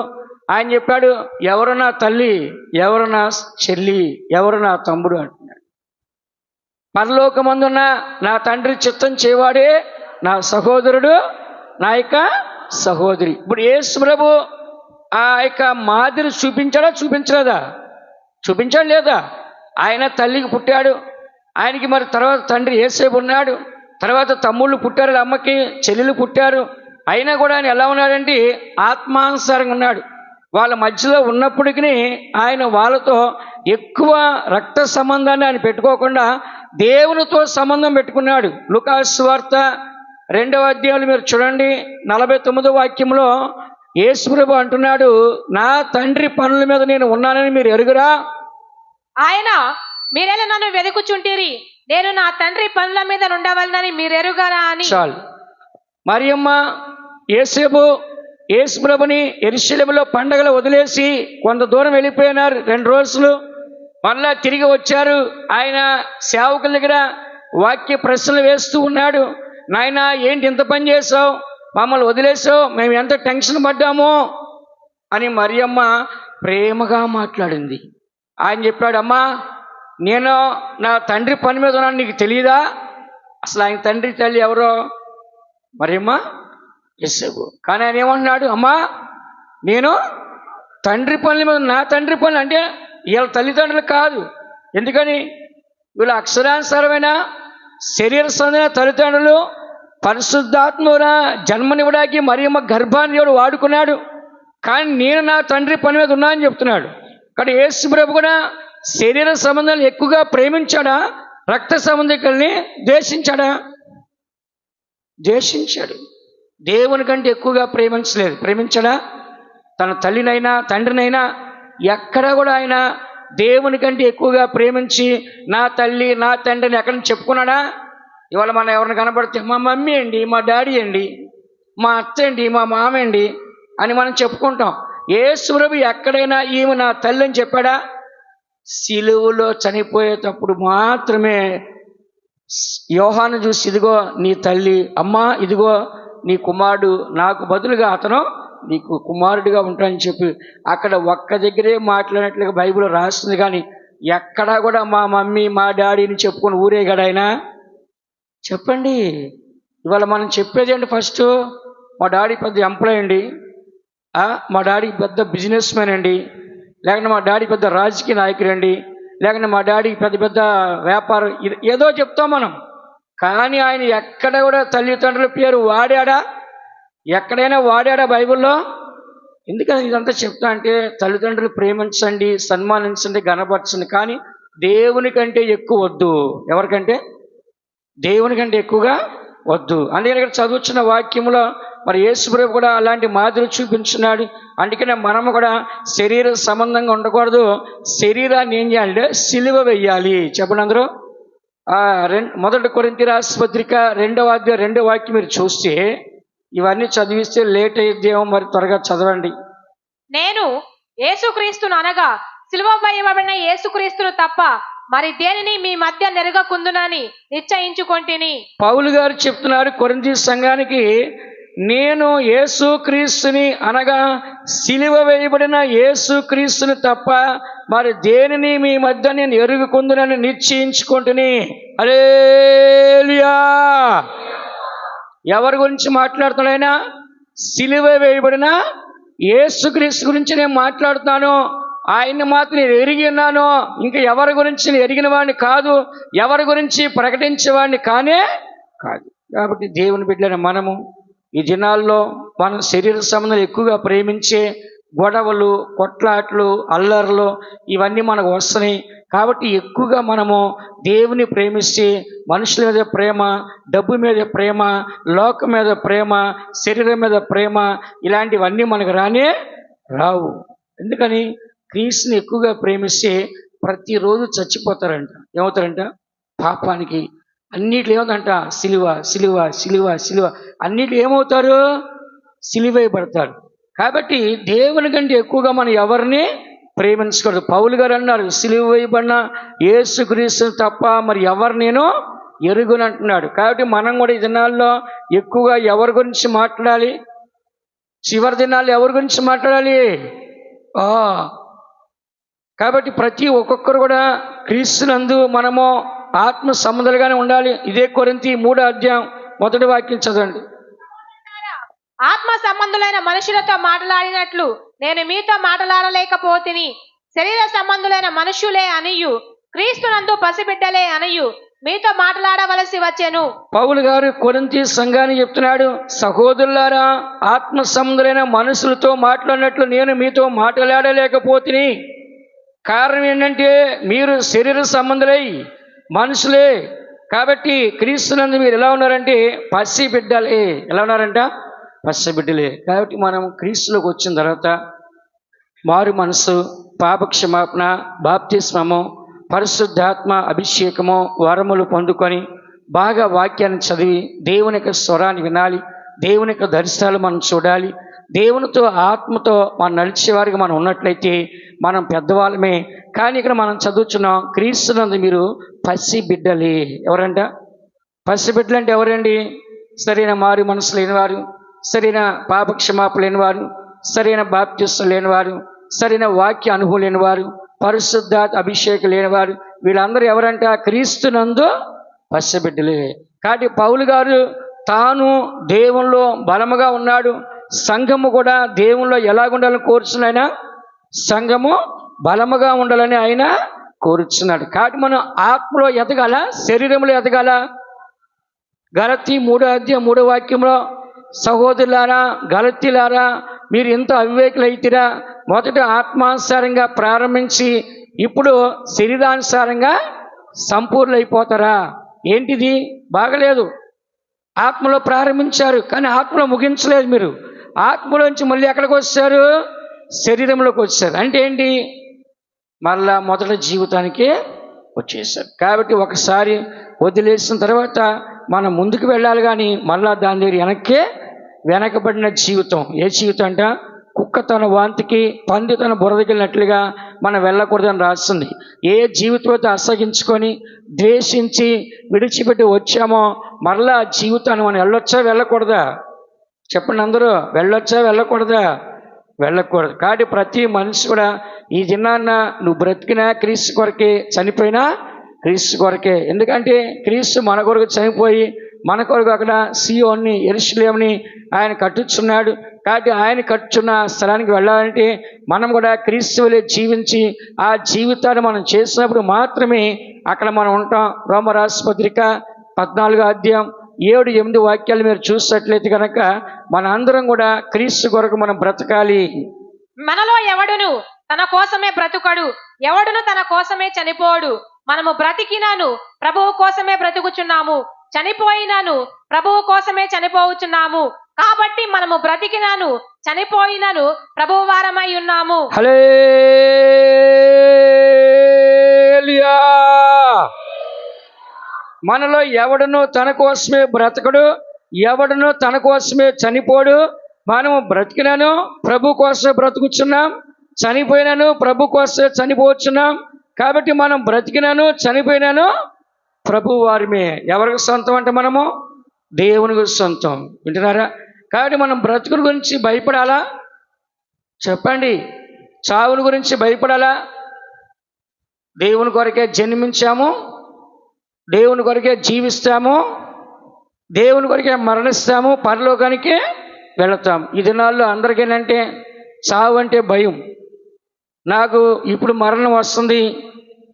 ఆయన చెప్పాడు, ఎవరు నా తల్లి, ఎవరు నా చెల్లి, ఎవరు నా తమ్ముడు అంటున్నాడు. పరలోకమందున్న నా తండ్రి చిత్తం చేయవాడే నా సహోదరుడు, నా యొక్క సహోదరి. ఇప్పుడు యేసు ప్రభు ఆ యొక్క మాదిరి చూపించలేదా? చూపించాడు లేదా? ఆయన తల్లికి పుట్టాడు, ఆయనకి మరి తర్వాత తండ్రి యేసేపు ఉన్నాడు, తర్వాత తమ్ముళ్ళు పుట్టారు, అమ్మకి చెల్లెలు పుట్టారు. అయినా కూడా ఆయన ఎలా ఉన్నాడంటే ఆత్మానుసారంగా ఉన్నాడు. వాళ్ళ మధ్యలో ఉన్నప్పటికీ ఆయన వాళ్ళతో ఎక్కువ రక్త సంబంధాన్ని ఆయన పెట్టుకోకుండా దేవునితో సంబంధం పెట్టుకున్నాడు. లూకాసు సువార్త 2వ అధ్యాయంలో మీరు చూడండి, 49వ వాక్యంలో యేసు ప్రభు అంటున్నాడు, నా తండ్రి పనుల మీద నేను ఉన్నానని మీరు ఎరుగురా? ఆయన మీరెలా నన్ను వెతుకుచుంటిరి, నేను నా తండ్రి పనుల మీద ఉండవలనని మీరు ఎరుగరా అని. చాలు. మరియమ్మ యేసేపు యేసు ప్రభుని యెరూషలేములో పండగలు వదిలేసి కొంత దూరం వెళ్ళిపోయినారు. 2 రోజులు మళ్ళా తిరిగి వచ్చారు. ఆయన సేవకుల దగ్గర వాక్య ప్రశ్నలు వేస్తూ ఉన్నాడు. నాయనా ఏంటి ఇంత పని చేసావు, మమ్మల్ని వదిలేసావు, మేము ఎంత టెన్షన్ పడ్డామో, అని మరియమ్మ ప్రేమగా మాట్లాడింది. ఆయన చెప్పాడు, అమ్మా నేను నా తండ్రి పని మీద ఉన్నాను, నీకు తెలియదా? అసలు ఆయన తండ్రి తల్లి ఎవరో మరియమ్మ, యేసేపు. కానీ ఆయన ఏమంటున్నాడు, అమ్మా నేను తండ్రి పనుల మీద, నా తండ్రి పనులు అంటే వీళ్ళ తల్లిదండ్రులు కాదు. ఎందుకని? వీళ్ళ అక్షరానుసారమైన శరీర సంబంధమైన తల్లిదండ్రులు పరిశుద్ధాత్మల జన్మనివ్వడానికి మరియమ్మ గర్భాన్ని దేవుడు వాడుకున్నాడు. కానీ నేను నా తండ్రి పని మీద ఉన్నా అని చెప్తున్నాడు. కానీ యేసు ప్రభు కూడా శరీర సంబంధాలు ఎక్కువగా ప్రేమించాడా, రక్త సంబంధికుల్ని ద్వేషించాడా? ద్వేషించాడు. దేవుని కంటే ఎక్కువగా ప్రేమించలేదు. ప్రేమించాడా? తన తల్లినైనా తండ్రినైనా ఎక్కడా కూడా ఆయన దేవుని కంటే ఎక్కువగా ప్రేమించి నా తల్లి నా తండ్రిని ఎక్కడ చెప్పుకున్నాడా? ఇవాళ మనం ఎవరిని కనబడితే మా మమ్మీ అండి, మా డాడీ అండి, మా అత్త అండి, మా మామ అండి అని మనం చెప్పుకుంటాం. యేసు ప్రభు ఎక్కడైనా ఈమె నా తల్లి అని చెప్పాడా? సిలువలో చనిపోయేటప్పుడు మాత్రమే యోహాను చూసి, ఇదిగో నీ తల్లి, అమ్మా ఇదిగో నీ కుమారుడు, నాకు బదులుగా అతను నీకు కుమారుడిగా ఉంటానని చెప్పి అక్కడ ఒక్క దగ్గరే మాట్లాడినట్లుగా బైబిల్ రాస్తుంది. కానీ ఎక్కడా కూడా మా మమ్మీ మా డాడీని చెప్పుకొని ఊరేగాడైనా? చెప్పండి. ఇవాళ మనం చెప్పేది ఏంటి? ఫస్ట్ మా డాడీ పెద్ద ఎంప్లాయ్ అండి, మా డాడీ పెద్ద బిజినెస్ మ్యాన్ అండి, లేకుంటే మా డాడీ పెద్ద రాజకీయ నాయకుడు అండి, లేకుంటే మా డాడీ పెద్ద పెద్ద వ్యాపారం, ఏదో చెప్తాం మనం. కానీ ఆయన ఎక్కడ కూడా తల్లిదండ్రుల పేరు వాడాడా? ఎక్కడైనా వాడాడా బైబిల్లో? ఎందుకని ఇదంతా చెప్తా అంటే, తల్లిదండ్రులు ప్రేమించండి, సన్మానించండి, గణపరచండి, కానీ దేవుని కంటే ఎక్కువ వద్దు. ఎవరికంటే? దేవుని కంటే ఎక్కువగా వద్దు. అందుకని ఇక్కడ చదువుతున్న వాక్యంలో మరి యేసు ప్రభు కూడా అలాంటి మాదిరి చూపించున్నాడు. అందుకనే మనము కూడా శరీర సంబంధంగా ఉండకూడదు. శరీరాన్ని ఏం చేయాలంటే సిలువ వెయ్యాలి. చెప్పండి అందరూ. 1 కొరింథీ రాసిన పత్రిక 2వ అధ్యాయం 2వ వాక్యం మీరు చూస్తే, ఇవన్నీ చదివిస్తే లేట్ అయ్యేదేమో, మరి త్వరగా చదవండి. నేను యేసుక్రీస్తును అనగా సిలువ వేయబడిన యేసుక్రీస్తును తప్ప మరి దేనిని మీ మధ్య నెరగకుందునని నిశ్చయించుకొంటిని. పౌలు గారు చెప్తున్నారు కొరింథీ సంఘానికి, నేను యేసుక్రీస్తుని అనగా సిలువ వేయబడిన యేసుక్రీస్తుని తప్ప మరి దేనిని మీ మధ్య నేను ఎరుగుకుందునని నిశ్చయించుకుంటుని. హల్లెలూయా. ఎవరి గురించి మాట్లాడుతున్నాడైనా? సిలువ వేయబడిన యేసుక్రీస్తు గురించి నేను మాట్లాడుతున్నాను. ఆయన్ని మాత్రం నేను ఎరిగి ఉన్నాను. ఇంకా ఎవరి గురించి నేను ఎరిగిన వాడిని కాదు, ఎవరి గురించి ప్రకటించేవాడిని కానే కాదు. కాబట్టి దేవుని బిడ్డలైన మనము ఈ దినాల్లో మన శరీర సంబంధాలు ఎక్కువగా ప్రేమించే గొడవలు, కొట్లాట్లు, అల్లర్లు ఇవన్నీ మనకు వస్తున్నాయి. కాబట్టి ఎక్కువగా మనము దేవుని ప్రేమిస్తే మనుషుల మీద ప్రేమ, డబ్బు మీద ప్రేమ, లోకం మీద ప్రేమ, శరీరం మీద ప్రేమ, ఇలాంటివన్నీ మనకు రావు. ఎందుకని? క్రీస్తుని ఎక్కువగా ప్రేమిస్తే ప్రతిరోజు చచ్చిపోతారంట. ఏమవుతారంట? పాపానికి. అన్నిట్లో ఏమవుతారంట? సిలువ సిలువ సిలువ సిలువ. అన్నిట్లో ఏమవుతారు? సిలువేయబడతారు. కాబట్టి దేవుని కంటే ఎక్కువగా మనం ఎవరిని ప్రేమించకూడదు. పౌలు గారు అన్నారు, సిలువ వేయబడిన యేసుక్రీస్తుని తప్ప మరి ఎవరు నేను ఎరుగును అంటున్నాడు. కాబట్టి మనం కూడా ఈ దినాల్లో ఎక్కువగా ఎవరి గురించి మాట్లాడాలి? చివరి దినాల్లో ఎవరి గురించి మాట్లాడాలి? కాబట్టి ప్రతి ఒక్కొక్కరు కూడా క్రీస్తునందు మనము ఆత్మ సంబంధాలుగానే ఉండాలి. ఇదే కొరింథీ 3వ అధ్యాయం 1వ వాక్యం చదవండి. ఆత్మ సంబంధులైన మనుషులతో మాట్లాడినట్లు నేను మీతో మాట్లాడలేకపోతిని. శరీర సంబంధులైన మనుషులే అనియు క్రీస్తునందు పసిబిడ్డలే అనియు మీతో మాట్లాడవలసి వచ్చెను. పౌలు గారు కొరింథీ సంఘాన్ని చెప్తున్నాడు, సహోదరులారా, ఆత్మ సంబంధులైన మనుషులతో మాట్లాడినట్లు నేను మీతో మాట్లాడలేకపోతిని. కారణం ఏంటంటే మీరు శరీర సంబంధులై మనుషులే. కాబట్టి క్రీస్తునందు మీరు ఎలా ఉన్నారంటే పసిబిడ్డలే. ఎలా ఉన్నారంట? పసిబిడ్డలే. కాబట్టి మనం క్రీస్తులోకి వచ్చిన తర్వాత మారు మనసు, పాపక్షమాపణ, బాప్తిస్మము, పరిశుద్ధాత్మ అభిషేకము, వరములు పొందుకొని బాగా వాక్యాన్ని చదివి దేవుని యొక్క స్వరాన్ని వినాలి, దేవుని యొక్క దర్శనాలు మనం చూడాలి. దేవునితో ఆత్మతో మనం నడిచేవారికి మనం ఉన్నట్లయితే మనం పెద్దవాళ్ళమే. కానీ ఇక్కడ మనం చదువుతున్నాం, క్రీస్తునందు మీరు పసిబిడ్డలే. ఎవరంట? పసిబిడ్డలు అంటే ఎవరండి? సరైన మారు మనసు లేనివారు, సరైన పాపక్షమాపణ లేనివారు, సరైన బాప్తిస్తం లేనివారు, సరైన వాక్య అనుభవం లేనివారు, పరిశుద్ధాత్మ అభిషేకం లేనివారు, వీళ్ళందరూ ఎవరంట? క్రీస్తునందు పసిబిడ్డలే. కాబట్టి పౌలు గారు తాను దేవునిలో బలముగా ఉన్నాడు, సంఘము కూడా దేవునిలో ఎలాగుండాలని కోరుచున్నాయన? సంఘము బలముగా ఉండాలని ఆయన కోరుచున్నాడు. కాబట్టి మనం ఆత్మలో ఎదగాల, శరీరంలో ఎదగాల. గలతీ 3:3 సహోదరులారా, గలతీలారా, మీరు ఎంత అవివేకులైతిరా, మొదట ఆత్మానుసారంగా ప్రారంభించి ఇప్పుడు శరీరానుసారంగా సంపూర్ణులైపోతారా? ఏంటిది? బాగలేదు. ఆత్మలో ప్రారంభించారు కానీ ఆత్మలో ముగించలేదు. మీరు ఆత్మలోంచి మళ్ళీ ఎక్కడికి వచ్చారు? శరీరంలోకి వచ్చారు. అంటే ఏంటి? మళ్ళా మొదటి జీవితానికి వచ్చేసారు. కాబట్టి ఒకసారి వదిలేసిన తర్వాత మనం ముందుకు వెళ్ళాలి, కానీ మళ్ళా దాని దగ్గర వెనకబడిన జీవితం. ఏ జీవితం అంట? కుక్క తన వాంతికి, పంది తన బురదకెళ్ళినట్లుగా మనం వెళ్ళకూడదని రాస్తుంది. ఏ జీవితంతో అసహించుకొని ద్వేషించి విడిచిపెట్టి వచ్చామో మరలా ఆ జీవితాన్ని మనం వెళ్ళొచ్చా వెళ్ళకూడదా? చెప్పండి అందరూ, వెళ్ళొచ్చా వెళ్ళకూడదా? వెళ్ళకూడదు. కాబట్టి ప్రతి మనిషి కూడా ఈ దినాన్న నువ్వు బ్రతికినా క్రీస్తు కొరకే, చనిపోయినా క్రీస్తు కొరకే. ఎందుకంటే క్రీస్తు మన కొరకు చనిపోయి మన కొరకు అక్కడ సియోన్ని, యెరూషలేముని ఆయన కట్టుచున్నాడు. కాబట్టి ఆయన కట్టుచున్న స్థలానికి వెళ్ళాలంటే మనం కూడా క్రీస్తు వలె జీవించి ఆ జీవితాన్ని మనం చేసినప్పుడు మాత్రమే అక్కడ మనం ఉంటాం. రోమరాసుపత్రిక 14:7-8 మీరు చూసినట్లయితే కనుక మన అందరం కూడా క్రీస్తు కొరకు మనం బ్రతకాలి. మనలో ఎవడును తన కోసమే బ్రతుకడు, ఎవడును తన కోసమే చనిపోడు. మనము బ్రతికినాను ప్రభువు కోసమే బ్రతుకుచున్నాము, చనిపోయినాను ప్రభువు కోసమే చనిపోవచ్చున్నాము. కాబట్టి మనము బ్రతికినాను చనిపోయినాను ప్రభువు వారమై ఉన్నాము. హల్లెలూయా. మనలో ఎవడును తన కోసమే బ్రతకడు, ఎవడును తన కోసమే చనిపోడు. మనము బ్రతికినాను ప్రభు కోసమే బ్రతుకుచున్నాం, చనిపోయినాను ప్రభు కోసమే చనిపోవచ్చున్నాం. కాబట్టి మనం బ్రతికినాను చనిపోయినాను ప్రభు వారిమే. ఎవరికి సొంతం అంటే మనము దేవునికి సొంతం. వింటున్నారా? కాబట్టి మనం బ్రతుకుల గురించి భయపడాలా? చెప్పండి. చావుల గురించి భయపడాలా? దేవుని కొరకే జన్మించాము, దేవుని కొరకే జీవిస్తాము, దేవుని కొరకే మరణిస్తాము, పరలోకానికి వెళతాం. ఈ దినాల్లో అందరికీనంటే చావు అంటే భయం. నాకు ఇప్పుడు మరణం వస్తుంది,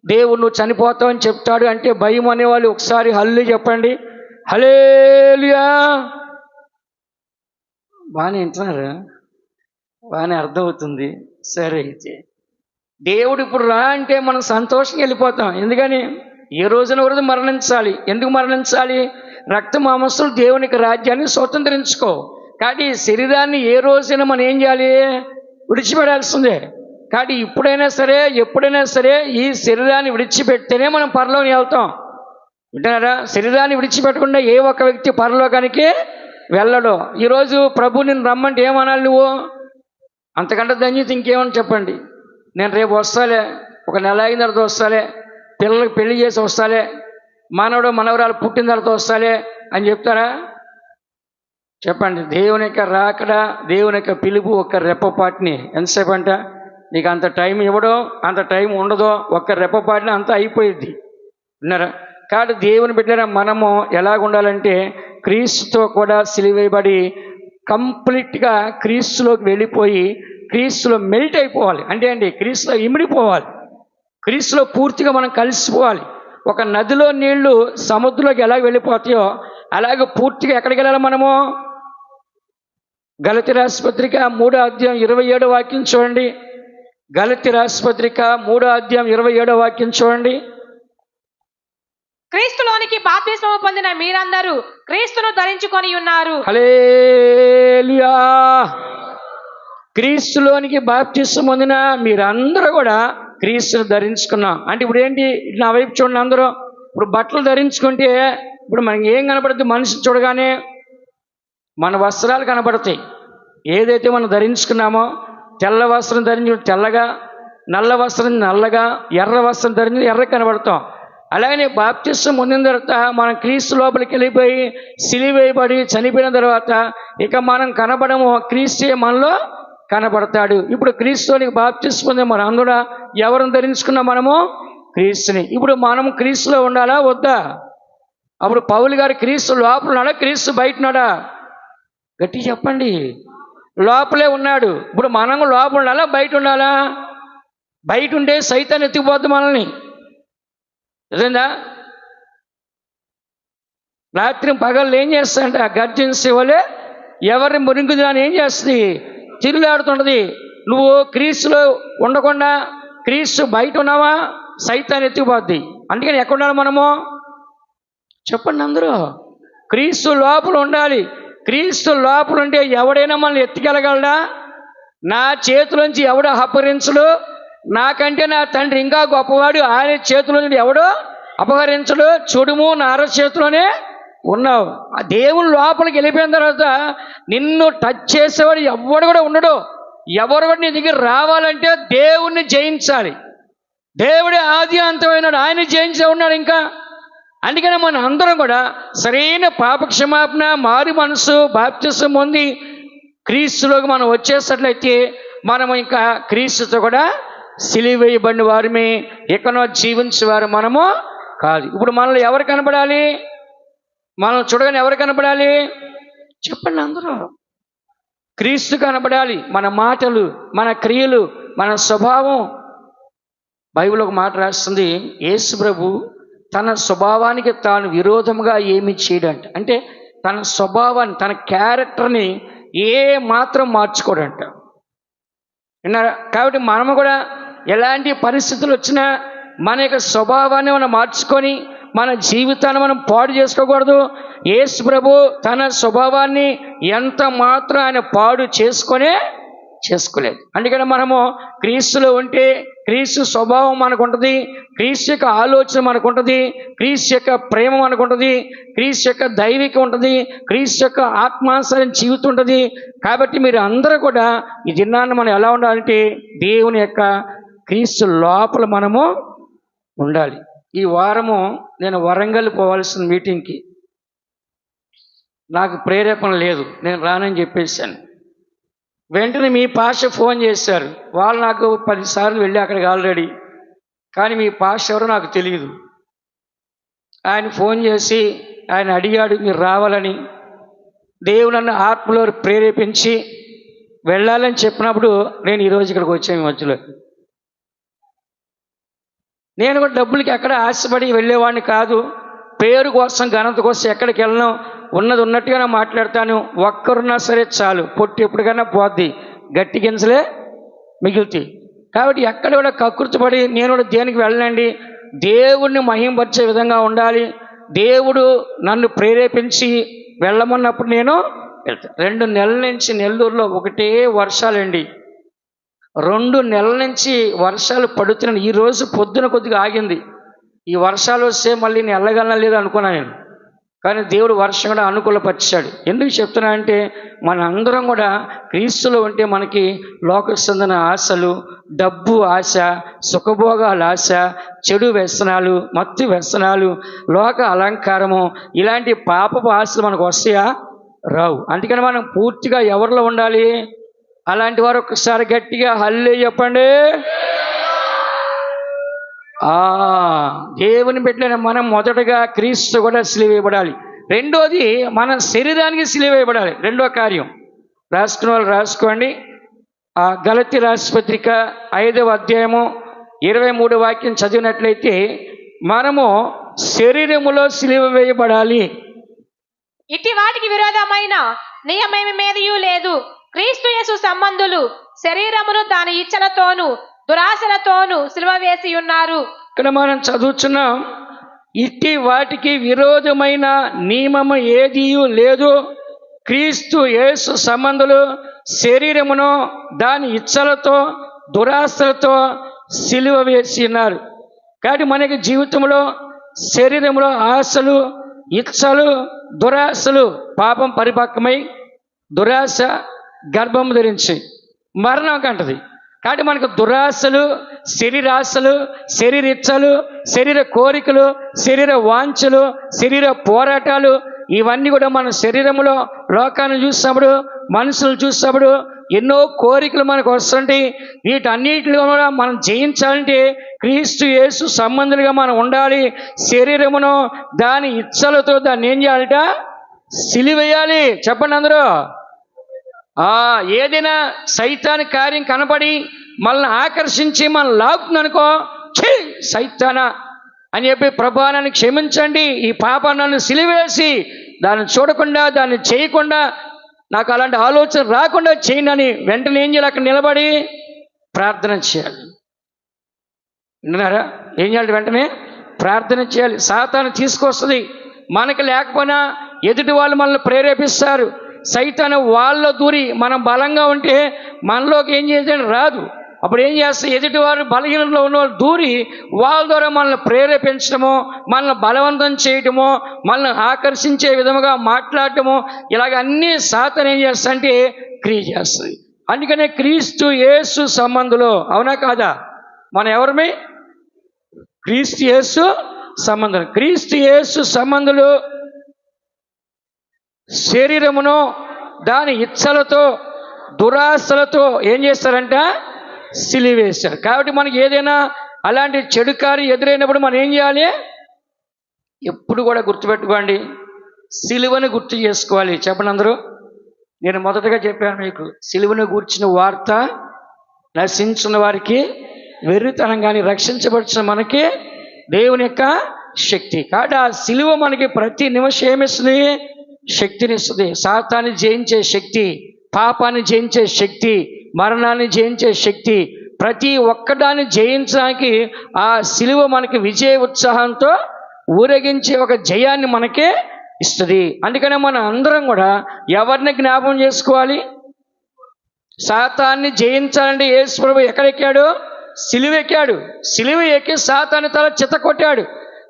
దేవుడు నువ్వు చనిపోతావు అని చెప్తాడు అంటే భయం అనేవాళ్ళు ఒకసారి హల్లెలూయా చెప్పండి. హల్లెలూయా. బాగానే వింటున్నారా? బాగానే అర్థమవుతుంది. సరే, అయితే దేవుడు ఇప్పుడు రా అంటే మనం సంతోషంగా వెళ్ళిపోతాం. ఎందుకని? ఏ రోజున వరకు మరణించాలి. ఎందుకు మరణించాలి? రక్త మాంసాలు దేవునికి రాజ్యాన్ని స్వతంత్రించుకో. కాబట్టి శరీరాన్ని ఏ రోజైన మనం ఏం చేయాలి? విడిచిపెట్టాల్సిందే. కాబట్టి ఇప్పుడైనా సరే ఎప్పుడైనా సరే ఈ శరీరాన్ని విడిచిపెడితేనే మనం పరలోకి వెళ్తాం. వింటున్నారా? శరీరాన్ని విడిచిపెట్టకుండా ఏ ఒక్క వ్యక్తి పరలోకానికి వెళ్ళడు. ఈరోజు ప్రభు నిన్ను రమ్మంటే ఏమనాలి నువ్వు? అంతకంటే ధన్యత ఇంకేమని చెప్పండి. నేను రేపు వస్తాలే, ఒక నెల అయిన తర్వాత వస్తాలే, పిల్లలకు పెళ్లి చేసి వస్తాలే, మనవడు మనవరాలు పుట్టిన తర్వాత వస్తాలే అని చెప్తారా? చెప్పండి. దేవుని యొక్క రాకడ, దేవుని యొక్క పిలుపు ఒక్క రెప్పపాటిని. ఎంతసేపు అంట? నీకు అంత టైం ఇవ్వడం, అంత టైం ఉండదో, ఒక్క రెప్పపాటిని అంతా అయిపోయింది. విన్నారా? కాబట్టి దేవుని బిడ్డరా మనము ఎలాగ ఉండాలంటే క్రీస్తుతో కూడా సిలువేయబడి కంప్లీట్గా క్రీస్తులోకి వెళ్ళిపోయి క్రీస్తులో మెల్ట్ అయిపోవాలి. అంటే అండి క్రీస్తులో ఇమిడిపోవాలి, క్రీస్తులో పూర్తిగా మనం కలిసిపోవాలి. ఒక నదిలో నీళ్లు సముద్రంలోకి ఎలాగ వెళ్ళిపోతాయో అలాగే పూర్తిగా ఎక్కడికి వెళ్ళాలి మనము? గలతీ రాసిన పత్రిక 3:27 చూడండి. గలతీ రాసిన పత్రిక 3:27 చూడండి. క్రీస్తులోనికి బాప్తిస్మము పొందిన మీరందరూ క్రీస్తును ధరించుకొని ఉన్నారు. హల్లెలూయా. క్రీస్తులోనికి బాప్తిస్మం పొందిన మీరందరూ కూడా క్రీస్తును ధరించుకున్నాం. అంటే ఇప్పుడు ఏంటి? నా వైపు చూడండి అందరూ. ఇప్పుడు బట్టలు ధరించుకుంటే ఇప్పుడు మనకి ఏం కనపడుతుంది? మనిషి చూడగానే మన వస్త్రాలు కనపడతాయి. ఏదైతే మనం ధరించుకున్నామో, తెల్ల వస్త్రం ధరించి తెల్లగా, నల్ల వస్త్రం నల్లగా, ఎర్ర వస్త్రం ధరించి ఎర్ర కనబడతాం. అలాగనే బాప్తిస్మం పొందిన తర్వాత మనం క్రీస్తు లోపలికి వెళ్ళిపోయి సిలువేయబడి చనిపోయిన తర్వాత ఇక మనం కనబడము, క్రీస్తే మనలో కనబడతాడు. ఇప్పుడు క్రీస్తునికి బాప్తిస్మం పొందే మన అందరూ ఎవరిని ధరించుకున్నాం? మనము క్రీస్తుని. ఇప్పుడు మనం క్రీస్తులో ఉండాలా వద్దా? అప్పుడు పౌలు గారు క్రీస్తు లోపల ఉన్నాడా, క్రీస్తు బయట ఉన్నాడా? గట్టి చెప్పండి. లోపలే ఉన్నాడు. ఇప్పుడు మనం లోపల ఉండాలా బయట ఉండాలా? బయట ఉంటే సైతాన్ని ఎత్తుకుపోద్ది మనల్ని. నిజంగా రాత్రి పగళ్ళు ఏం చేస్తాడంటే ఆ గర్జన వలె ఎవరిని మురింగుదని ఏం చేస్తుంది? తిరుగులాడుతుంటది. నువ్వు క్రీస్తులో ఉండకుండా క్రీస్తు బయట ఉన్నావా, సైతాన్ని ఎత్తుకుపోద్ది. అందుకని ఎక్కడ ఉండాలి మనము? చెప్పండి అందరూ. క్రీస్తు లోపల ఉండాలి. క్రీస్తు లోపల ఉంటే ఎవడైనా మనల్ని ఎత్తుకెళ్ళగలడా? నా చేతిలోంచి ఎవడో అపహరించడు. నాకంటే నా తండ్రి ఇంకా గొప్పవాడు. ఆయన చేతిలో నుండి ఎవడో అపహరించడు. చూడుము నా చేతిలోనే ఉన్నావు. ఆ దేవుని లోపలికి వెళ్ళిపోయిన తర్వాత నిన్ను టచ్ చేసేవాడు ఎవడు కూడా ఉండడు. ఎవరు కూడా నీ దగ్గర రావాలంటే దేవుణ్ణి జయించాలి. దేవుడే ఆది అంతమైనాడు, ఆయన జయించే ఉన్నాడు ఇంకా. అందుకనే మన అందరం కూడా సరైన పాపక్షమాపణ, మారు మనసు, బాప్తిసం పొంది క్రీస్తులోకి మనం వచ్చేసినట్లయితే మనం ఇంకా క్రీస్తుతో కూడా సిలువ వేయబడిన వారిమే, ఎక్కడో జీవించేవారు మనము కాదు. ఇప్పుడు మనల్ని ఎవరు కనపడాలి? మనం చూడగానే ఎవరు కనపడాలి? చెప్పండి అందరూ. క్రీస్తు కనపడాలి. మన మాటలు, మన క్రియలు, మన స్వభావం. బైబిల్ ఒక మాట రాస్తుంది, యేసు ప్రభు తన స్వభావానికి తాను విరోధంగా ఏమి చేయడంట. అంటే తన స్వభావాన్ని, తన క్యారెక్టర్ని ఏ మాత్రం మార్చుకోడంట. విన్నారా? కాబట్టి మనము కూడా ఎలాంటి పరిస్థితులు వచ్చినా మన యొక్క స్వభావాన్ని మనం మార్చుకొని మన జీవితాన్ని మనం పాడు చేసుకోకూడదు. యేసు ప్రభు తన స్వభావాన్ని ఎంత మాత్రం ఆయన పాడు చేసుకోలేదు. అందుకని మనము క్రీస్తులో ఉంటే క్రీస్తు స్వభావం మనకు ఉంటుంది, క్రీస్తు యొక్క ఆలోచన మనకు ఉంటుంది, క్రీస్తు యొక్క ప్రేమ మనకు ఉంటుంది, క్రీస్తు యొక్క దైవికం ఉంటుంది, క్రీస్తు యొక్క ఆత్మానుసారం జీవితం ఉంటుంది. కాబట్టి మీరు అందరూ కూడా ఈ దినాన్ని మనం ఎలా ఉండాలంటే దేవుని యొక్క క్రీస్తు లోపల మనము ఉండాలి. ఈ వారము నేను వరంగల్ పోవాల్సిన మీటింగ్కి నాకు ప్రేరేపణ లేదు, నేను రానని చెప్పేశాను. వెంటనే మీ పాస్టర్ ఫోన్ చేశారు. వాళ్ళు నాకు 10 సార్లు వెళ్ళి అక్కడికి ఆల్రెడీ, కానీ మీ పాస్టర్ ఎవరో నాకు తెలియదు. ఆయన ఫోన్ చేసి ఆయన అడిగాడు మీరు రావాలని. దేవుడు నన్ను ఆత్మలో ప్రేరేపించి వెళ్ళాలని చెప్పినప్పుడు నేను ఈరోజు ఇక్కడికి వచ్చాను. ఈ మధ్యలో నేను కూడా డబ్బులకి ఎక్కడ ఆశపడి వెళ్ళేవాడిని కాదు. పేరు కోసం, ఘనత కోసం ఎక్కడికి వెళ్ళను. ఉన్నది ఉన్నట్టుగానే మాట్లాడతాను. ఒక్కరున్నా సరే చాలు, పొట్టు ఎప్పటికైనా పోద్ది, గట్టి గింజలే మిగులుతాయి. కాబట్టి ఎక్కడ కూడా కకృతిపడి నేను కూడా దేనికి వెళ్ళండి, దేవుడిని మహింపరిచే విధంగా ఉండాలి. దేవుడు నన్ను ప్రేరేపించి వెళ్ళమన్నప్పుడు నేను వెళ్తాను. 2 నెలల నుంచి నెల్లూరులో ఒకటే వర్షాలండి. 2 నెలల నుంచి వర్షాలు పడుతున్నాయి. ఈరోజు పొద్దున కొద్దిగా ఆగింది. ఈ వర్షాలు వస్తే మళ్ళీ నేను వెళ్ళగలనా లేదు అనుకున్నాను నేను. కానీ దేవుడు వర్షం కూడా అనుకూలపరిచాడు. ఎందుకు చెప్తున్నా అంటే మన అందరం కూడా క్రీస్తులో ఉంటే మనకి లోక సంబంధమైన ఆశలు, డబ్బు ఆశ, సుఖభోగాల ఆశ, చెడు వ్యసనాలు, మత్తు వ్యసనాలు, లోక అలంకారము, ఇలాంటి పాపపు ఆశలు మనకు వస్తాయా? రావు. అందుకని మనం పూర్తిగా ఎవరిలో ఉండాలి? అలాంటి వారు ఒకసారి గట్టిగా హల్లెలూయా చెప్పండి. దేవుని బిడ్డలైన మనం మొదటగా క్రీస్తు కూడా సిలువ వేయబడాలి. రెండోది మన శరీరానికి సిలువ వేయబడాలి. రెండో కార్యం రాసుకున్న వాళ్ళు రాసుకోండి. గలతీ రాసిన పత్రిక 5వ అధ్యాయము 23వ వాక్యం చదివినట్లయితే మనము శరీరములో సిలువ వేయబడాలి. ఇట్టి వాటికి విరోధమైన నియమేమి మీదయూ లేదు. క్రీస్తు యేసు సంబంధులు శరీరమును దాని ఇచ్చలతోనూ దురాశలతోనూ సిలువ వేసి ఉన్నారు. ఇక్కడ మనం చదువుతున్నాం, ఇట్టి వాటికి విరోధమైన నియమము ఏదీ లేదు. క్రీస్తు యేసు సంబంధులు శరీరమును దాని ఇచ్చలతో దురాశలతో సిలువ వేసి ఉన్నారు. కాబట్టి మనకి జీవితంలో శరీరంలో ఆశలు, ఇచ్చలు, దురాశలు, పాపం పరిపక్వమై దురాశ గర్భం ధరించి మరణం కంటది. కాబట్టి మనకు దురాశలు, శరీరాశలు, శరీర ఇచ్చలు, శరీర కోరికలు, శరీర వాంఛలు, శరీర పోరాటాలు, ఇవన్నీ కూడా మన శరీరంలో లోకాన్ని చూసినప్పుడు, మనుషులు చూసినప్పుడు, ఎన్నో కోరికలు మనకు వస్తుంటాయి. వీటన్నిటిలో కూడా మనం జయించాలంటే క్రీస్తు యేసు సంబంధులుగా మనం ఉండాలి. శరీరమును దాని ఇచ్చలతో దాన్ని ఏం చేయాలట? సిలివేయాలి. చెప్పండి అందరూ. ఏదైనా సైతాని కార్యం కనపడి మనల్ని ఆకర్షించి మనం లాగుతుందనుకో, ఛీ సైతానా అని చెప్పి ప్రభా నన్ను క్షమించండి, ఈ పాపాన్ని నన్ను సిలివేసి దాన్ని చూడకుండా దాన్ని చేయకుండా నాకు అలాంటి ఆలోచన రాకుండా చేయండి అని వెంటనే ఏం చేయాలి? అక్కడ నిలబడి ప్రార్థన చేయాలి. విన్నారా? ఏం చేయాలి? వెంటనే ప్రార్థన చేయాలి. సాతాను తీసుకొస్తుంది. మనకి లేకపోయినా ఎదుటి వాళ్ళు మనల్ని ప్రేరేపిస్తారు. సైతాను వాళ్ళలో దూరి మనం బలంగా ఉంటే మనలోకి ఏం చేసేది రాదు. అప్పుడు ఏం చేస్తే ఎదుటి వారు బలహీనంలో ఉన్న వాళ్ళు దూరి వాళ్ళ ద్వారా మనల్ని ప్రేరేపించడమో, మనల్ని బలవంతం చేయటమో, మనల్ని ఆకర్షించే విధముగా మాట్లాడటమో, ఇలాగ అన్నీ సాతాను ఏం చేస్తాయంటే క్రియ చేస్తుంది. అందుకనే క్రీస్తు యేసు సంబంధులు, అవునా కాదా? మనం ఎవరమే? క్రీస్తు యేసు సంబంధులు. క్రీస్తు యేసు సంబంధులు శరీరమును దాని ఇచ్చలతో దురాశలతో ఏం చేస్తారంట? సిలివేశారు. కాబట్టి మనకి ఏదైనా అలాంటి చెడు కార్యం ఎదురైనప్పుడు మనం ఏం చేయాలి? ఎప్పుడు కూడా గుర్తుపెట్టుకోండి, సిలువను గుర్తు చేసుకోవాలి. చెప్పండి అందరూ. నేను మొదటగా చెప్పాను మీకు, సిలువను గూర్చిన వార్త నశించిన వారికి వెర్రితనం, కానీ రక్షించబడిన మనకి దేవుని యొక్క శక్తి. కాబట్టి ఆ సిలువ మనకి ప్రతి నిమిషం ఏమిస్తుంది? శక్తినిస్తుంది. సాతాన్ని జయించే శక్తి, పాపాన్ని జయించే శక్తి, మరణాన్ని జయించే శక్తి, ప్రతి ఒక్కదాన్ని జయించడానికి ఆ సిలువ మనకి విజయ ఉత్సాహంతో ఊరేగించే ఒక జయాన్ని మనకే ఇస్తుంది. అందుకనే మనం అందరం కూడా ఎవరిని జ్ఞాపకం చేసుకోవాలి? సాతాన్ని జయించాలంటే యేసు ప్రభు ఎక్కడెక్కాడు? సిలువ ఎక్కాడు. సిలువ ఎక్కి సాతాన్ని తల చితకొట్టాడు.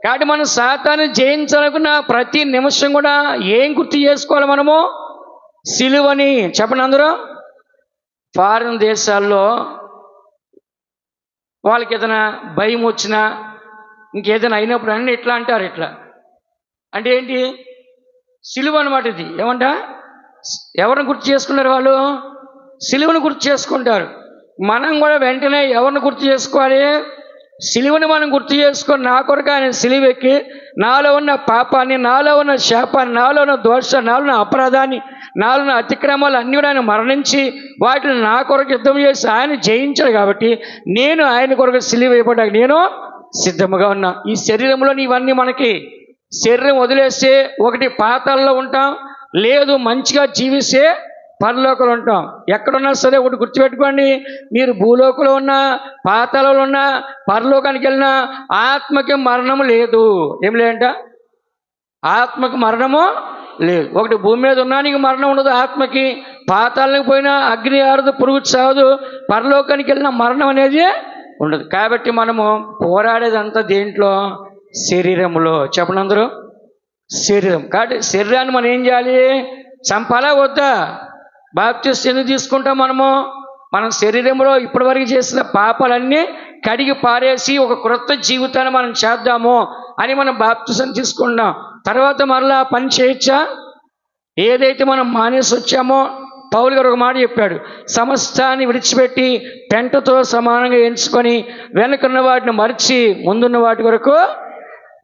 కాబట్టి మనం సాతాన్ని జయించాలనుకున్న ప్రతి నిమిషం కూడా ఏం గుర్తు చేసుకోవాలి? మనము సిలువని. చెప్పండి అందరూ. ఫారిన్ దేశాల్లో వాళ్ళకి ఏదైనా భయం వచ్చినా ఇంకేదైనా అయినప్పుడు అన్నీ ఎట్లా అంటారు? ఇట్లా అంటే ఏంటి? సిలువ అనమాట ఇది. ఏమంట? ఎవరిని గుర్తు చేసుకున్నారు వాళ్ళు? సిలువను గుర్తు చేసుకుంటారు. మనం కూడా వెంటనే ఎవరిని గుర్తు చేసుకోవాలి? సిలువని మనం గుర్తు చేసుకొని, నా కొరకు ఆయన సిలువ ఎక్కి నాలో ఉన్న పాపాన్ని, నాలో ఉన్న శాపాన్ని, నాలో ఉన్న దోషాన్ని, నాలో ఉన్న అపరాధాన్ని, నాలో ఉన్న అతిక్రమాలు అన్నీ కూడా ఆయన మరణించి వాటిని నా కొరకు యుద్ధం చేసి ఆయన జయించాడు. కాబట్టి నేను ఆయన కొరకు సిలువ వేయబడ్డానికి నేను సిద్ధముగా ఉన్నా. ఈ శరీరంలో ఇవన్నీ మనకి శరీరం వదిలేస్తే ఒకటి పాతాల్లో ఉంటాం, లేదు మంచిగా జీవిస్తే పరలోకంలో ఉంటాం. ఎక్కడున్నా సరే ఒకటి గుర్తుపెట్టుకోండి, మీరు భూలోకంలో ఉన్నా, పాతాళంలో ఉన్నా, పరలోకానికి వెళ్ళినా ఆత్మకి మరణము లేదు. ఏం లేదంట? ఆత్మకి మరణము లేదు. ఒకటి భూమి మీద ఉన్నా నీకు మరణం ఉండదు ఆత్మకి, పాతాళానికి పోయినా అగ్ని ఆరదు, పురుగు చావదు, పరలోకానికి వెళ్ళిన మరణం అనేది ఉండదు. కాబట్టి మనము పోరాడేదంతా దేంట్లో? శరీరంలో. చెప్పండి అందరూ. శరీరం. కాబట్టి శరీరాన్ని మనం ఏం చేయాలి? చంపాలా వద్దా? బాప్తిస్మం ఎందుకు తీసుకుంటాం మనము? మనం శరీరంలో ఇప్పటివరకు చేసిన పాపాలన్నీ కడిగి పారేసి ఒక క్రొత్త జీవితాన్ని మనం చేద్దాము అని మనం బాప్తిస్మం తీసుకుంటాం. తర్వాత మరలా పని చేయొచ్చా? ఏదైతే మనం మానేసి వచ్చామో పౌలు గారు ఒక మాట చెప్పాడు, సమస్తాన్ని విడిచిపెట్టి పెంటతో సమానంగా ఎంచుకొని వెనుకన్న వాటిని మరిచి ముందున్న వాటి వరకు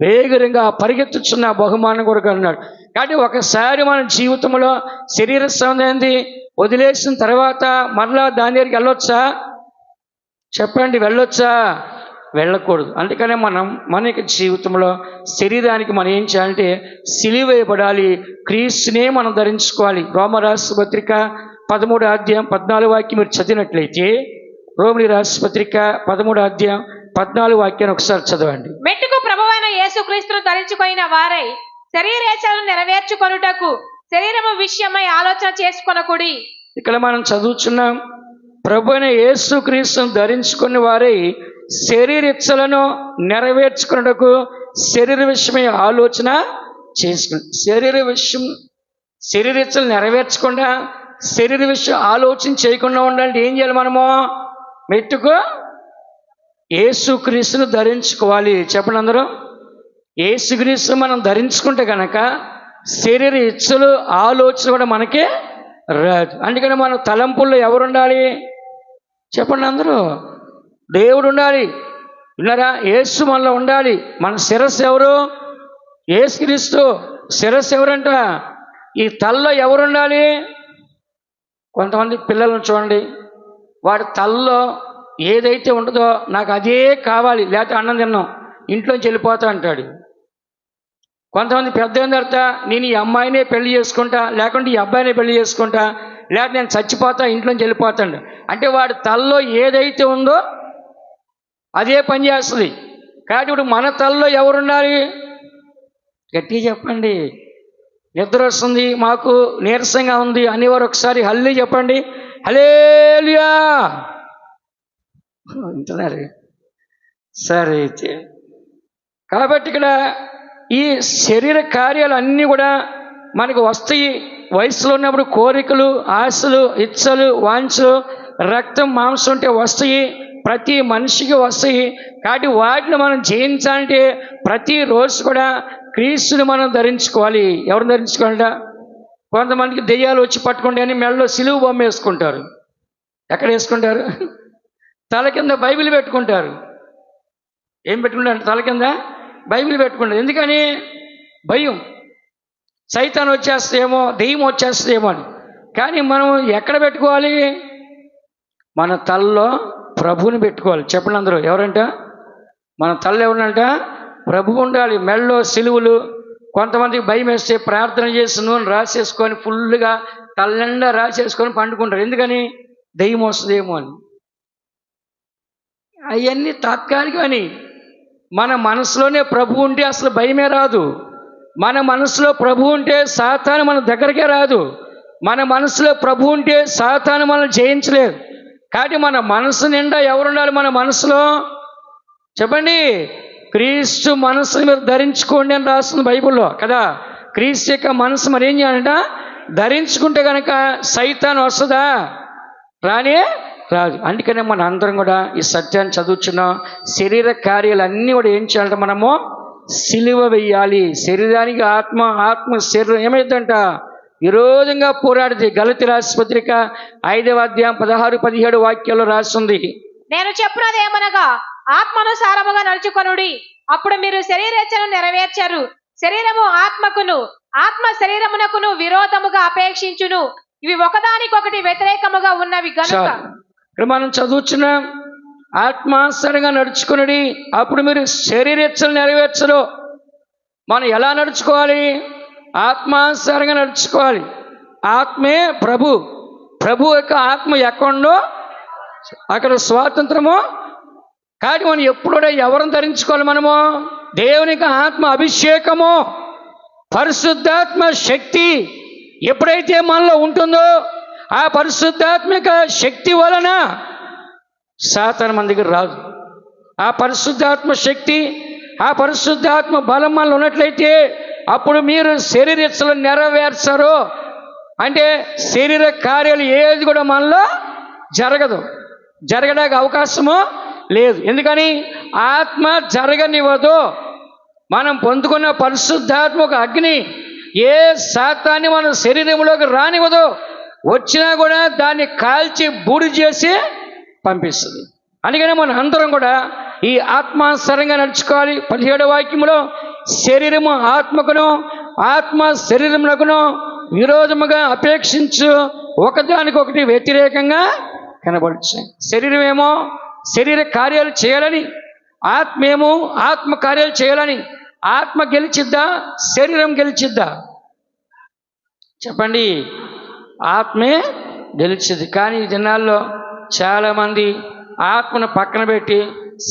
వేగంగా పరిగెత్తుచున్న బహుమానం కొరకు అన్నాడు. కాబట్టి ఒకసారి మన జీవితంలో శరీర సంబంధమైంది వదిలేసిన తర్వాత మరలా దాని దగ్గరికి వెళ్ళొచ్చా? చెప్పండి, వెళ్ళొచ్చా? వెళ్ళకూడదు. అందుకనే మనం మన యొక్క జీవితంలో శరీరానికి మనం ఏం చేయాలంటే సిలువ వేయబడాలి, క్రీస్తునే మనం ధరించుకోవాలి. రోమ రాష్ట్ర పత్రిక 13వ అధ్యాయం 14వ వాక్యం మీరు చదివినట్లయితే, రోమిలి రాష్ట్ర పత్రిక 13వ అధ్యాయం 14వ వాక్యాన్ని ఒకసారి చదవండి. మెట్టుకు ప్రభువైన యేసుక్రీస్తును ధరించుకొనిన వారై శరీరేచ్ఛలను నెరవేర్చుకొనుటకు శరీరము విషయమై ఆలోచన చేసుకొనకుడి. ఇక్కడ మనం చదువుతున్నాం, ప్రభువైన యేసుక్రీస్తును ధరించుకున్న వారై శరీరేచ్ఛలను నెరవేర్చుకున్నటకు శరీర విషయమై ఆలోచన చేసుకుని. శరీరేచ్ఛలు నెరవేర్చకుండా శరీర విషయం ఆలోచన చేయకుండా ఉండాలంటే ఏం చేయాలి? మనము మెట్టుకు యేసుక్రీస్తును ధరించుకోవాలి. చెప్పండి అందరూ. యేసుక్రీస్తు మనం ధరించుకుంటే కనుక శరీర ఇచ్చలు ఆలోచన కూడా మనకి రాదు. అందుకని మన తలంపుల్లో ఎవరు ఉండాలి చెప్పండి అందరూ? దేవుడు ఉండాలి. విన్నారా? యేసు మనలో ఉండాలి. మన శిరస్సు ఎవరు? యేసుక్రీస్తు. శిరస్సు ఎవరంట? ఈ తలలో ఎవరు ఉండాలి? కొంతమంది పిల్లలను చూడండి, వాడి తలలో ఏదైతే ఉంటుందో నాకు అదే కావాలి, లేకపోతే అన్నం తిన్నాం ఇంట్లోంచి వెళ్ళిపోతా అంటాడు. కొంతమంది పెద్ద అయిన తర్వాత నేను ఈ అమ్మాయినే పెళ్లి చేసుకుంటా, లేకుంటే ఈ అబ్బాయినే పెళ్లి చేసుకుంటా, లేకపోతే నేను చచ్చిపోతా ఇంట్లోంచి వెళ్ళిపోతాడు. అంటే వాడి తలలో ఏదైతే ఉందో అదే పని చేస్తుంది. కాబట్టి ఇప్పుడు మన తలలో ఎవరున్నారు? గట్టిగా చెప్పండి. నిద్ర వస్తుంది, మాకు నీరసంగా ఉంది అనేవారు ఒకసారి హల్లెలూయా చెప్పండి. హల్లెలూయా వింటున్నారు? సరే అయితే కాబట్టి ఇక్కడ ఈ శరీర కార్యాలు అన్నీ కూడా మనకు వస్తాయి. వయసులో ఉన్నప్పుడు కోరికలు, ఆశలు, ఇచ్చలు, వాంఛలు, రక్తం, మాంసం ఉంటే వస్తాయి. ప్రతి మనిషికి వస్తాయి. కాబట్టి వాటిని మనం జయించాలంటే ప్రతిరోజు కూడా క్రీస్తుని మనం ధరించుకోవాలి. ఎవరు ధరించుకోవాలంట? కొంతమందికి దెయ్యాలు వచ్చి పట్టుకుంటే అని మెడలో సిలువు బొమ్మ వేసుకుంటారు. ఎక్కడ వేసుకుంటారు? తల కింద బైబిల్ పెట్టుకుంటారు. ఏం పెట్టుకుంటారు? తల కింద బైబిల్ పెట్టుకుంటారు. ఎందుకని? భయం, సైతాన్ వచ్చేస్తేమో, దెయ్యం వచ్చేస్తేమో అని. కానీ మనం ఎక్కడ పెట్టుకోవాలి? మన తలలో ప్రభువుని పెట్టుకోవాలి. చెప్పండి అందరూ. ఎవరంట? మన తలలో ఎవరంట? ప్రభు ఉండాలి. మెడలో సిలువులు. కొంతమందికి భయం వేస్తే ప్రార్థన చేసి నూనె రాసేసుకొని ఫుల్గా తలనిండా రాసేసుకొని పండుకుంటారు. ఎందుకని? దెయ్యం వస్తుందేమో అని. అవన్నీ తాత్కాలికమని. మన మనసులోనే ప్రభు ఉంటే అసలు భయమే రాదు. మన మనసులో ప్రభు ఉంటే సాతాను మన దగ్గరకే రాదు. మన మనసులో ప్రభు ఉంటే సాతాను మనం జయించలేదు. కాబట్టి మన మనసు నిండా ఎవరుండాలి? మన మనసులో చెప్పండి. క్రీస్తు మనసుని మీరు ధరించుకోండి అని రాస్తుంది బైబిల్లో కదా. క్రీస్తు యొక్క మనసు మరి ఏం చేయాలంట? ధరించుకుంటే కనుక సైతాను వస్తుందా? రానే రాదు. అందుకనే మన అందరం కూడా ఈ సత్యాన్ని చదువుచున్నాం. శరీర కార్యాలన్నీ కూడా ఏం చేయాలంటే మనము సిలువ వెయ్యాలి. శరీరానికి ఆత్మ, ఆత్మ శరీరం ఏమైందంట? విరోధంగా పోరాడితే. గలతీ రాసిన పత్రిక 5వ అధ్యాయం 16-17 వాక్యాల్లో రాస్తుంది. నేను చెప్పున్నది ఏమనగా ఆత్మానుసారముగా నడుచుకొనుడి, అప్పుడు మీరు శరీరేచ్ఛను నెరవేర్చరు. శరీరము ఆత్మకును, ఆత్మ శరీరమునకును విరోధముగా అపేక్షించును. ఇవి ఒకదానికొకటి వ్యతిరేకముగా ఉన్నవి గనుక. ఇక్కడ మనం చదువుచున్నాం, ఆత్మానుసారంగా నడుచుకుని అప్పుడు మీరు శరీరేచ్ఛలు నెరవేర్చరు. మనం ఎలా నడుచుకోవాలి? ఆత్మానుసారంగా నడుచుకోవాలి. ఆత్మే ప్రభు. ప్రభు యొక్క ఆత్మ ఎక్కడుందో అక్కడ స్వాతంత్రము. కాబట్టి మనం ఎప్పుడు కూడా ఎవరిని ధరించుకోవాలి? మనము దేవునికి ఆత్మ అభిషేకము, పరిశుద్ధాత్మ శక్తి ఎప్పుడైతే మనలో ఉంటుందో ఆ పరిశుద్ధాత్మిక శక్తి వలన సాతాను మన దగ్గర రాదు. ఆ పరిశుద్ధాత్మ శక్తి, ఆ పరిశుద్ధాత్మ బలం మనలో ఉన్నట్లయితే అప్పుడు మీరు శరీరేచ్ఛలు నెరవేర్చరు. అంటే శరీర కార్యాలు ఏది కూడా మనలో జరగదు, జరగడానికి అవకాశము లేదు. ఎందుకని? ఆత్మ జరగనివ్వదు. మనం పొందుకున్న పరిశుద్ధాత్మ ఒక అగ్ని ఏ శాతాన్ని మన శరీరంలోకి రానివ్వదు. వచ్చినా కూడా దాన్ని కాల్చి బూడి చేసి పంపిస్తుంది. అందుకని మన అందరం కూడా ఈ ఆత్మానుసారంగా నడుచుకోవాలి. 17వ వాక్యంలో శరీరము ఆత్మకును, ఆత్మ శరీరమునకును విరోధముగా అపేక్షించు, ఒకదానికొకటి వ్యతిరేకంగా కనబడుతుంది. శరీరమేమో శరీర కార్యాలు చేయాలని, ఆత్మేమో ఆత్మ కార్యాలు చేయాలని. ఆత్మ గెలిచిద్దా? శరీరం గెలిచిద్దా? చెప్పండి. ఆత్మే గెలిచింది. కానీ ఈ దినాల్లో చాలామంది ఆత్మను పక్కన పెట్టి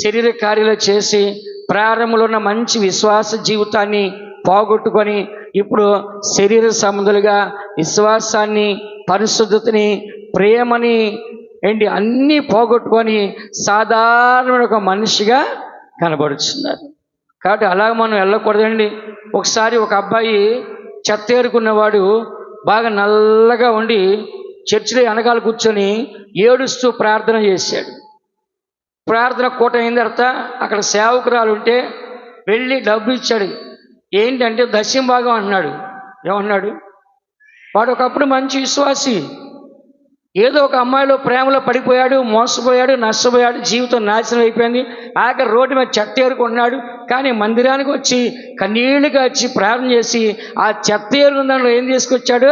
శరీర కార్యాలు చేసి ప్రారంభంలో ఉన్న మంచి విశ్వాస జీవితాన్ని పోగొట్టుకొని ఇప్పుడు శరీర సంబంధులుగా విశ్వాసాన్ని, పరిశుద్ధతని, ప్రేమని అన్నీ పోగొట్టుకొని సాధారణమైన ఒక మనిషిగా కనబడుతున్నారు. కాబట్టి అలా మనం వెళ్ళకూడదండి. ఒకసారి ఒక అబ్బాయి చెత్త ఏరుకున్నవాడు బాగా నల్లగా ఉండి చర్చిలో వెనకాల కూర్చొని ఏడుస్తూ ప్రార్థన చేశాడు. ప్రార్థన కూట అయిన తర్వాత అక్కడ సేవకురాలు ఉంటే వెళ్ళి డబ్బు ఇచ్చాడు. ఏంటంటే దశమ భాగం అన్నాడు. ఏమన్నాడు? వాడు ఒకప్పుడు మంచి విశ్వాసి, ఏదో ఒక అమ్మాయిలో ప్రేమలో పడిపోయాడు, మోసపోయాడు, నష్టపోయాడు, జీవితం నాశనం అయిపోయింది. ఆఖరి రోడ్డు మీద చెత్త ఏరుకుంటున్నాడు. కానీ మందిరానికి వచ్చి కన్నీళ్ళుగా వచ్చి ప్రార్థన చేసి ఆ చెత్త ఏరుకున్న దాంట్లో ఏం తీసుకొచ్చాడు?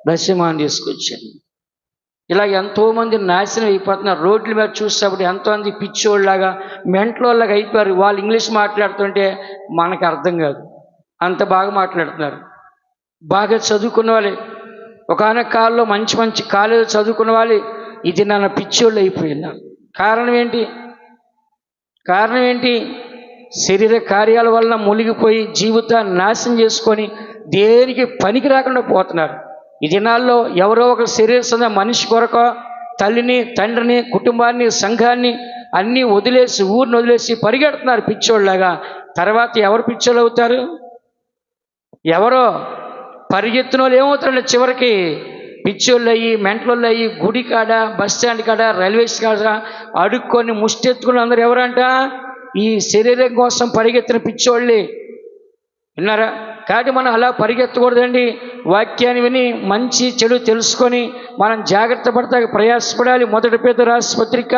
దశమాన్ని తీసుకొచ్చాడు. ఇలా ఎంతోమంది నాశనం అయిపోతున్నారు. రోడ్ల మీద చూసేటప్పుడు ఎంతోమంది పిచ్చోళ్ళలాగా మెంటలోళ్ళగా అయిపోయారు. వాళ్ళు ఇంగ్లీష్ మాట్లాడుతుంటే మనకు అర్థం కాదు, అంత బాగా మాట్లాడుతున్నారు. బాగా చదువుకున్న వాళ్ళే, ఒకనొక కాలంలో మంచి మంచి కాలేజీ చదువుకున్న వాళ్ళు ఇది నన్ను పిచ్చోళ్ళు అయిపోయినారు. కారణం ఏంటి? శరీర కార్యాల వలన మునిగిపోయి జీవితాన్ని నాశనం చేసుకొని దేనికి పనికి రాకుండా పోతున్నారు. ఈ దినాల్లో ఎవరో ఒక శరీర మనిషి కొరకు తల్లిని, తండ్రిని, కుటుంబాన్ని, సంఘాన్ని అన్నీ వదిలేసి, ఊరిని వదిలేసి పరిగెడుతున్నారు పిచ్చోళ్ళలాగా. తర్వాత ఎవరు పిచ్చోళ్ళు అవుతారు? ఎవరో పరిగెత్తిన వాళ్ళు ఏమవుతారండి? చివరికి పిచ్చోళ్ళు అయ్యి, మెంటలోళ్ళు అయ్యి, గుడి కాడ, బస్ స్టాండ్ కాడ, రైల్వేస్ కాడ అడుక్కొని ముష్టెత్తుకుని అందరూ ఎవరంట? ఈ శరీరం కోసం పరిగెత్తిన పిచ్చోళ్ళే. విన్నారా? కాబట్టి మనం అలా పరిగెత్తకూడదండి. వాక్యాన్ని విని మంచి చెడు తెలుసుకొని మనం జాగ్రత్త పడతా ప్రయాసపడాలి. 1 పేతురు రాసిన పత్రిక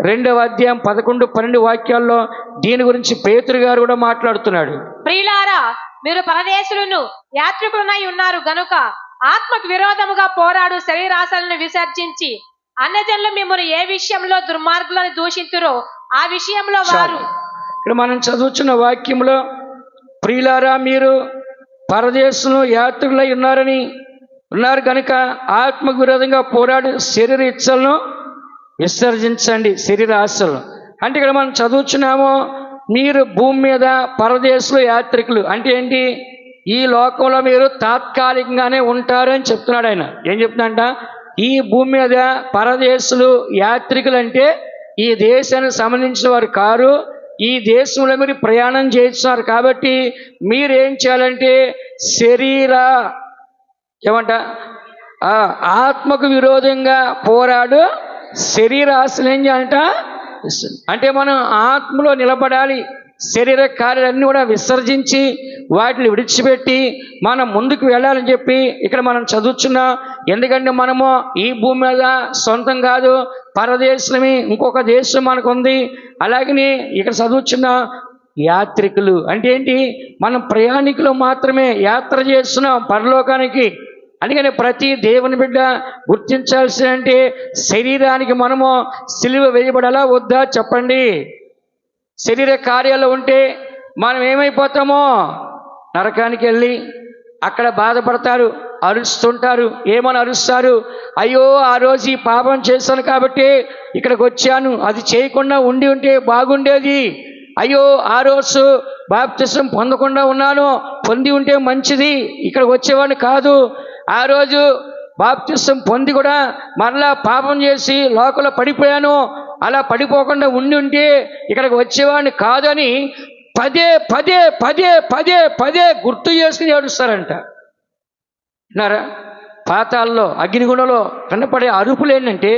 2వ అధ్యాయం 11, 12 వాక్యాల్లో దీని గురించి పేతురు గారు కూడా మాట్లాడుతున్నాడు. ప్రియులారా, మీరు పరదేశులను యాత్రికులనై ఉన్నారు గనుక ఆత్మకు విరోధముగా పోరాడు శరీరాశలను విసర్జించి అన్యజనులు మిమ్మల్ని ఏ విషయంలో దుర్మార్గులను దూషింతురో ఆ విషయంలో వారు. ఇక్కడ మనం చదువుతున్న వాక్యంలో ప్రియులారా, మీరు పరదేశంలో యాత్రికులై ఉన్నారు కనుక ఆత్మకు విరోధంగా పోరాడు శరీర ఇచ్చలను విసర్జించండి. శరీర ఆశలు అంటే ఇక్కడ మనం చదువుతున్నామో, మీరు భూమి మీద పరదేశంలో యాత్రికులు అంటే ఏంటి? ఈ లోకంలో మీరు తాత్కాలికంగానే ఉంటారని చెప్తున్నాడు ఆయన. ఏం చెప్తున్నాడంట? ఈ భూమి మీద పరదేశులు యాత్రికులు అంటే ఈ దేశానికి సంబంధించిన వారు కారు. ఈ దేశంలో మీరు ప్రయాణం చేస్తున్నారు కాబట్టి మీరేం చేయాలంటే ఆత్మకు విరోధంగా పోరాడు శరీర ఆశలు ఏం చేయాలంట? అంటే మనం ఆత్మలో నిలబడాలి. శరీర కార్యాలన్నీ కూడా విసర్జించి వాటిని విడిచిపెట్టి మనం ముందుకు వెళ్ళాలని చెప్పి ఇక్కడ మనం చదువుతున్నాం. ఎందుకంటే మనము ఈ భూమి మీద సొంతం కాదు, పరదేశమే, ఇంకొక దేశం మనకు ఉంది. అలాగని ఇక్కడ చదువుతున్న యాత్రికులు అంటే ఏంటి? మనం ప్రయాణికులు మాత్రమే యాత్ర చేస్తున్నాం పరలోకానికి. అందుకని ప్రతి దేవుని బిడ్డ గుర్తించాల్సిన అంటే శరీరానికి మనము సిలువ వేయబడాలా వద్దా చెప్పండి. శరీర కార్యాలు ఉంటే మనం ఏమైపోతామో? నరకానికి వెళ్ళి అక్కడ బాధపడతారు, అరుస్తుంటారు. ఏమని అరుస్తారు? అయ్యో ఆ రోజు ఈ పాపం చేశాను కాబట్టి ఇక్కడికి వచ్చాను, అది చేయకుండా ఉంటే బాగుండేది. అయ్యో ఆ రోజు బాప్తిసం పొందకుండా ఉన్నాను, పొంది ఉంటే మంచిది, ఇక్కడికి వచ్చేవాడిని కాదు. ఆ రోజు బాప్తిసం పొంది కూడా మరలా పాపం చేసి లోకంలో పడిపోయాను, అలా పడిపోకుండా ఉంటే ఇక్కడికి వచ్చేవాడిని కాదు అని పదే పదే పదే పదే పదే గుర్తు చేసుకుని ఏడుస్తారంట. విన్నారా? పాతాల్లో, అగ్నిగుణంలో కనపడే అరుపులు ఏంటంటే,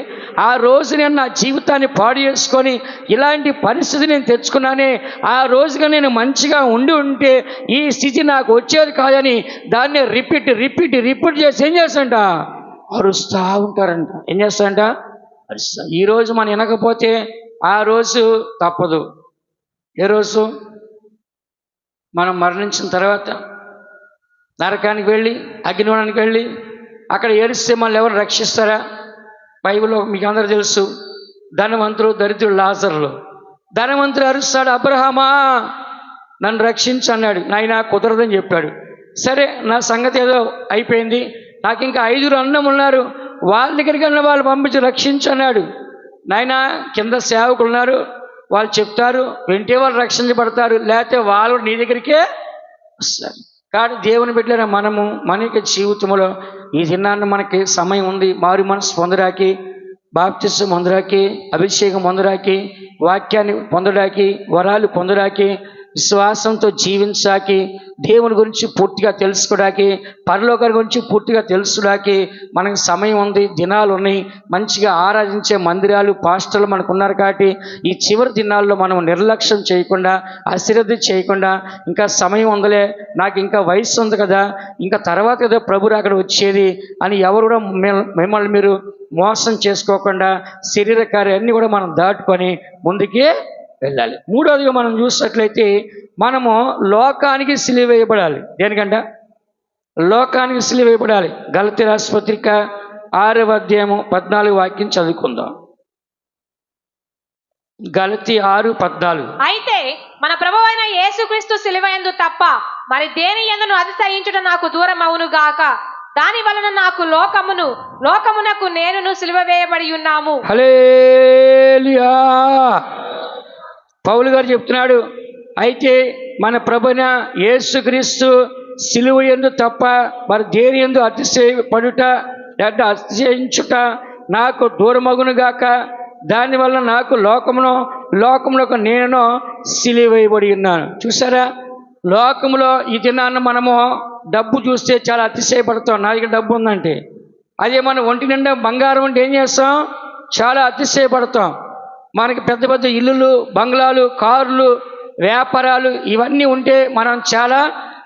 ఆ రోజు నేను నా జీవితాన్ని పాడు చేసుకొని ఇలాంటి పరిస్థితి నేను తెచ్చుకున్నానే, ఆ రోజుగా నేను మంచిగా ఉంటే ఈ స్థితి నాకు వచ్చేది కాదని దాన్ని రిపీట్ చేసి ఏం చేస్తారంట? అరుస్తూ ఉంటారంట. ఏం చేస్తారంట? అరుస్తా. ఈరోజు మనం వినకపోతే ఆ రోజు తప్పదు. ఏ రోజు? మనం మరణించిన తర్వాత నరకానికి వెళ్ళి, అగ్నిగుణానికి వెళ్ళి అక్కడ ఏడిస్తే మళ్ళీ ఎవరు రక్షిస్తారా? బైబిల్లో మీకు అందరూ తెలుసు, ధనవంతుడు, దరిద్రుడు, లాజరులు. ధనవంతుడు అరుస్తాడు, అబ్రహామా నన్ను రక్షించు అన్నాడు. నాయన కుదరదని చెప్పాడు. సరే నా సంగతి ఏదో అయిపోయింది, నాకు ఇంకా 5 అన్నం ఉన్నారు, వాళ్ళ దగ్గరికి వెళ్ళిన వాళ్ళు పంపించి రక్షించు అన్నాడు. నాయన కింద సేవకులు ఉన్నారు, వాళ్ళు చెప్తారు, వింటే వాళ్ళు రక్షించబడతారు, లేకపోతే వాళ్ళు నీ దగ్గరికే వస్తారు. కాబట్టి దేవుని బిడ్డలైన మనము మన యొక్క జీవితంలో ఈ దినాన్ని మనకి సమయం ఉంది. మారు మనసు పొందడానికి, బాప్తిసం పొందడానికి, అభిషేకం పొందడానికి, వాక్యాన్ని పొందడానికి, వరాలు పొందడానికి, విశ్వాసంతో జీవించాకి, దేవుని గురించి పూర్తిగా తెలుసుకోవడానికి, పరలోకాల గురించి పూర్తిగా తెలుసుకోవడానికి మనకు సమయం ఉంది, దినాలు ఉన్నాయి. మంచిగా ఆరాధించే మందిరాలు, పాస్టర్లు మనకు ఉన్నారు. కాబట్టి ఈ చివరి దినాల్లో మనం నిర్లక్ష్యం చేయకుండా, అశ్రద్ధ చేయకుండా, ఇంకా సమయం ఉందలే, నాకు ఇంకా వయసు ఉంది కదా, ఇంకా తర్వాత కదా ప్రభు అక్కడ వచ్చేది అని ఎవరు కూడా మిమ్మల్ని మీరు మోసం చేసుకోకుండా శరీర కార్యాన్ని కూడా మనం దాటుకొని ముందుకే వెళ్ళాలి. మూడవదిగా మనం చూసినట్లయితే మనము లోకానికి సిలువ వేయబడాలి. దేనికంటే లోకానికి సిలువ వేయబడాలి. గలతీ రాసిన పత్రిక 6వ అధ్యాయము 14 వాక్యం చదువుకుందాం. గలతీ 6:14. అయితే మన ప్రభువైన యేసుక్రీస్తు సిలువయందు తప్ప మరి దేని యందును అతిశయించుట నాకు దూరం అవును గాక. దాని వలన నాకు లోకమునకు నేనును సిలువ వేయబడి ఉన్నాము. హల్లెలూయా. పౌలు గారు చెప్తున్నాడు, అయితే మన ప్రభువైన యేసుక్రీస్తు సిలువ యందు తప్ప మరి దేని యందు అతిశయపడుట లేదా అతిశయించుట నాకు దూరమగును గాక. దానివల్ల నాకు లోకమునకు నేను సిలువ వేయబడి ఉన్నాను. చూసారా, లోకములో ఈ దినాన్ని మనము డబ్బు చూస్తే చాలా అతిశయపడతాం. నా దగ్గర డబ్బు ఉందంటే. అదే మనం ఒంటి నిండా బంగారం ఉంటే ఏం చేస్తాం? చాలా అతిశయపడతాం. మనకి పెద్ద పెద్ద ఇల్లులు, బంగ్లాలు, కార్లు, వ్యాపారాలు ఇవన్నీ ఉంటే మనం చాలా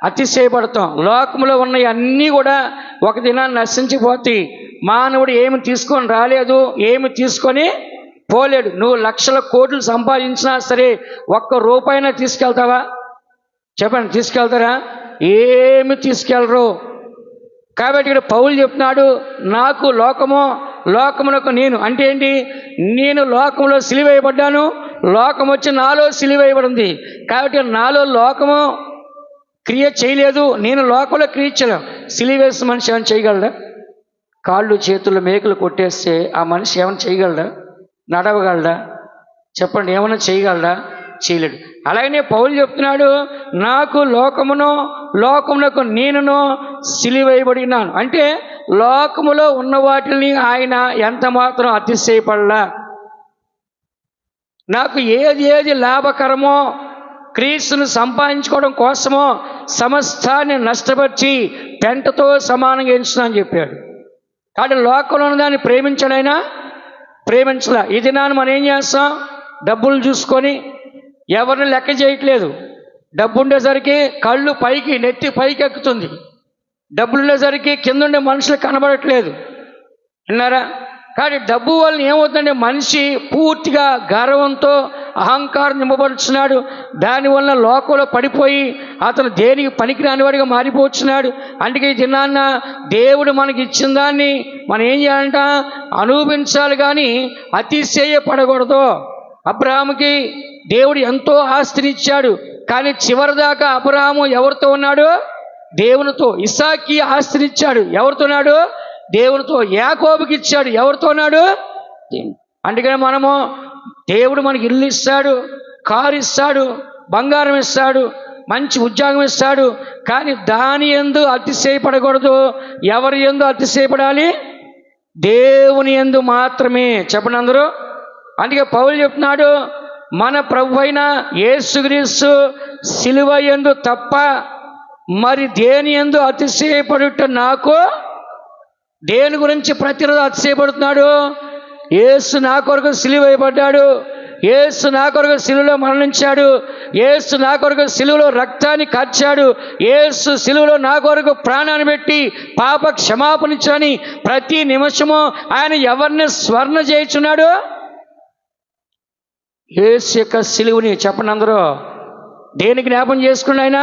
అతిశయపడతాం. లోకంలో ఉన్నవి అన్నీ కూడా ఒక దినాన్ని నశించిపోతాయి. మానవుడు ఏమి తీసుకొని రాలేదు, ఏమి తీసుకొని పోలేడు. నువ్వు లక్షల కోట్లు సంపాదించినా సరే ఒక్క రూపాయినా తీసుకెళ్తావా? చెప్పండి, తీసుకెళ్తారా? ఏమి తీసుకెళ్ళరు. కాబట్టి ఇక్కడ పౌలు చెప్తున్నాడు, నాకు లోకమునకు నేను అంటే ఏంటి? నేను లోకంలో సిలువేయబడ్డాను, లోకం వచ్చి నాలో సిలువేయబడింది. కాబట్టి నాలో లోకము క్రియ చేయలేదు, నేను లోకంలో క్రియ చేయలేను. సిలువేసిన మనిషి ఏమైనా చేయగలడా? కాళ్ళు చేతులు మేకులు కొట్టేస్తే ఆ మనిషి ఏమైనా చేయగలడా? నడవగలడా? చెప్పండి, ఏమైనా చేయగలడా? చేయలేడు. అలాగనే పౌలు చెప్తున్నాడు, నాకు లోకమునకు నేనును సిలువేయబడినాను. అంటే లోకములో ఉన్న వాటిని ఆయన ఎంత మాత్రం అతిశయపడలా. నాకు ఏది లాభకరమో, క్రీస్తును సంపాదించుకోవడం కోసమో సమస్తాన్ని నష్టపరిచి పెంటతో సమానంగా ఎంచుతా అని చెప్పాడు. కాబట్టి లోకంలో ఉన్న దాన్ని ప్రేమించడైనా ప్రేమించలా. ఈ దినాన్ని మనం ఏం చేస్తాం? డబ్బులు చూసుకొని ఎవరిని లెక్క చేయట్లేదు. డబ్బు ఉండేసరికి కళ్ళు పైకి, నెత్తి పైకి ఎక్కుతుంది. డబ్బులు ఉండేసరికి కింద ఉండే మనుషులు కనబడట్లేదు. విన్నారా? కానీ డబ్బు వల్ల ఏమవుతుందంటే మనిషి పూర్తిగా గర్వంతో అహంకారం నింపబడుతున్నాడు. దానివల్ల లోకంలో పడిపోయి అతను దేనికి పనికిరాని వాడిగా మారిపోతున్నాడు. అందుకే ఈ దినాన్న దేవుడు మనకి ఇచ్చిన దాన్ని మనం ఏం చేయాలంట? అనుభవించాలి, కానీ అతిశయపడకూడదు. అబ్రహాముకి దేవుడు ఎంతో ఆస్తినిచ్చాడు, కానీ చివరిదాకా అబ్రహాము ఎవరితో ఉన్నాడు? దేవునితో. ఇస్సాకి ఆస్తినిచ్చాడు, ఎవరితో ఉన్నాడు? దేవునితో. యాకోబుకి ఇచ్చాడు, ఎవరితో ఉన్నాడు? అందుకని మనము దేవుడు మనకి ఇల్లు ఇస్తాడు, కారు ఇస్తాడు, బంగారం ఇస్తాడు, మంచి ఉద్యోగం ఇస్తాడు, కానీ దాని యందు అతిశయపడకూడదు. ఎవరి యందు అతిశయపడాలి? దేవుని యందు మాత్రమే. చెప్పండి అందరూ. అందుకే పౌలు చెప్తున్నాడు, మన ప్రభు అయిన యేసుక్రీస్తు సిలువ యందు తప్ప మరి దేని యందు అతిశయపడుట నాకు. దేని గురించి ప్రతిరోజు అతిశయపడుతున్నాడు? యేసు నా కొరకు సిలువ వేయబడ్డాడు, యేసు నా కొరకు సిలువలో మరణించాడు, యేసు నా కొరకు సిలువలో రక్తాన్ని కార్చాడు, యేసు సిలువలో నా కొరకు ప్రాణాన్ని పెట్టి పాప క్షమాపణించని ప్రతి నిమిషము ఆయన ఎవరిని స్వర్ణ చేయుచున్నాడు? యేసు యొక్క సిలువని. చెప్పండి అందరూ. దేనికి జ్ఞాపం చేసుకున్న ఆయన?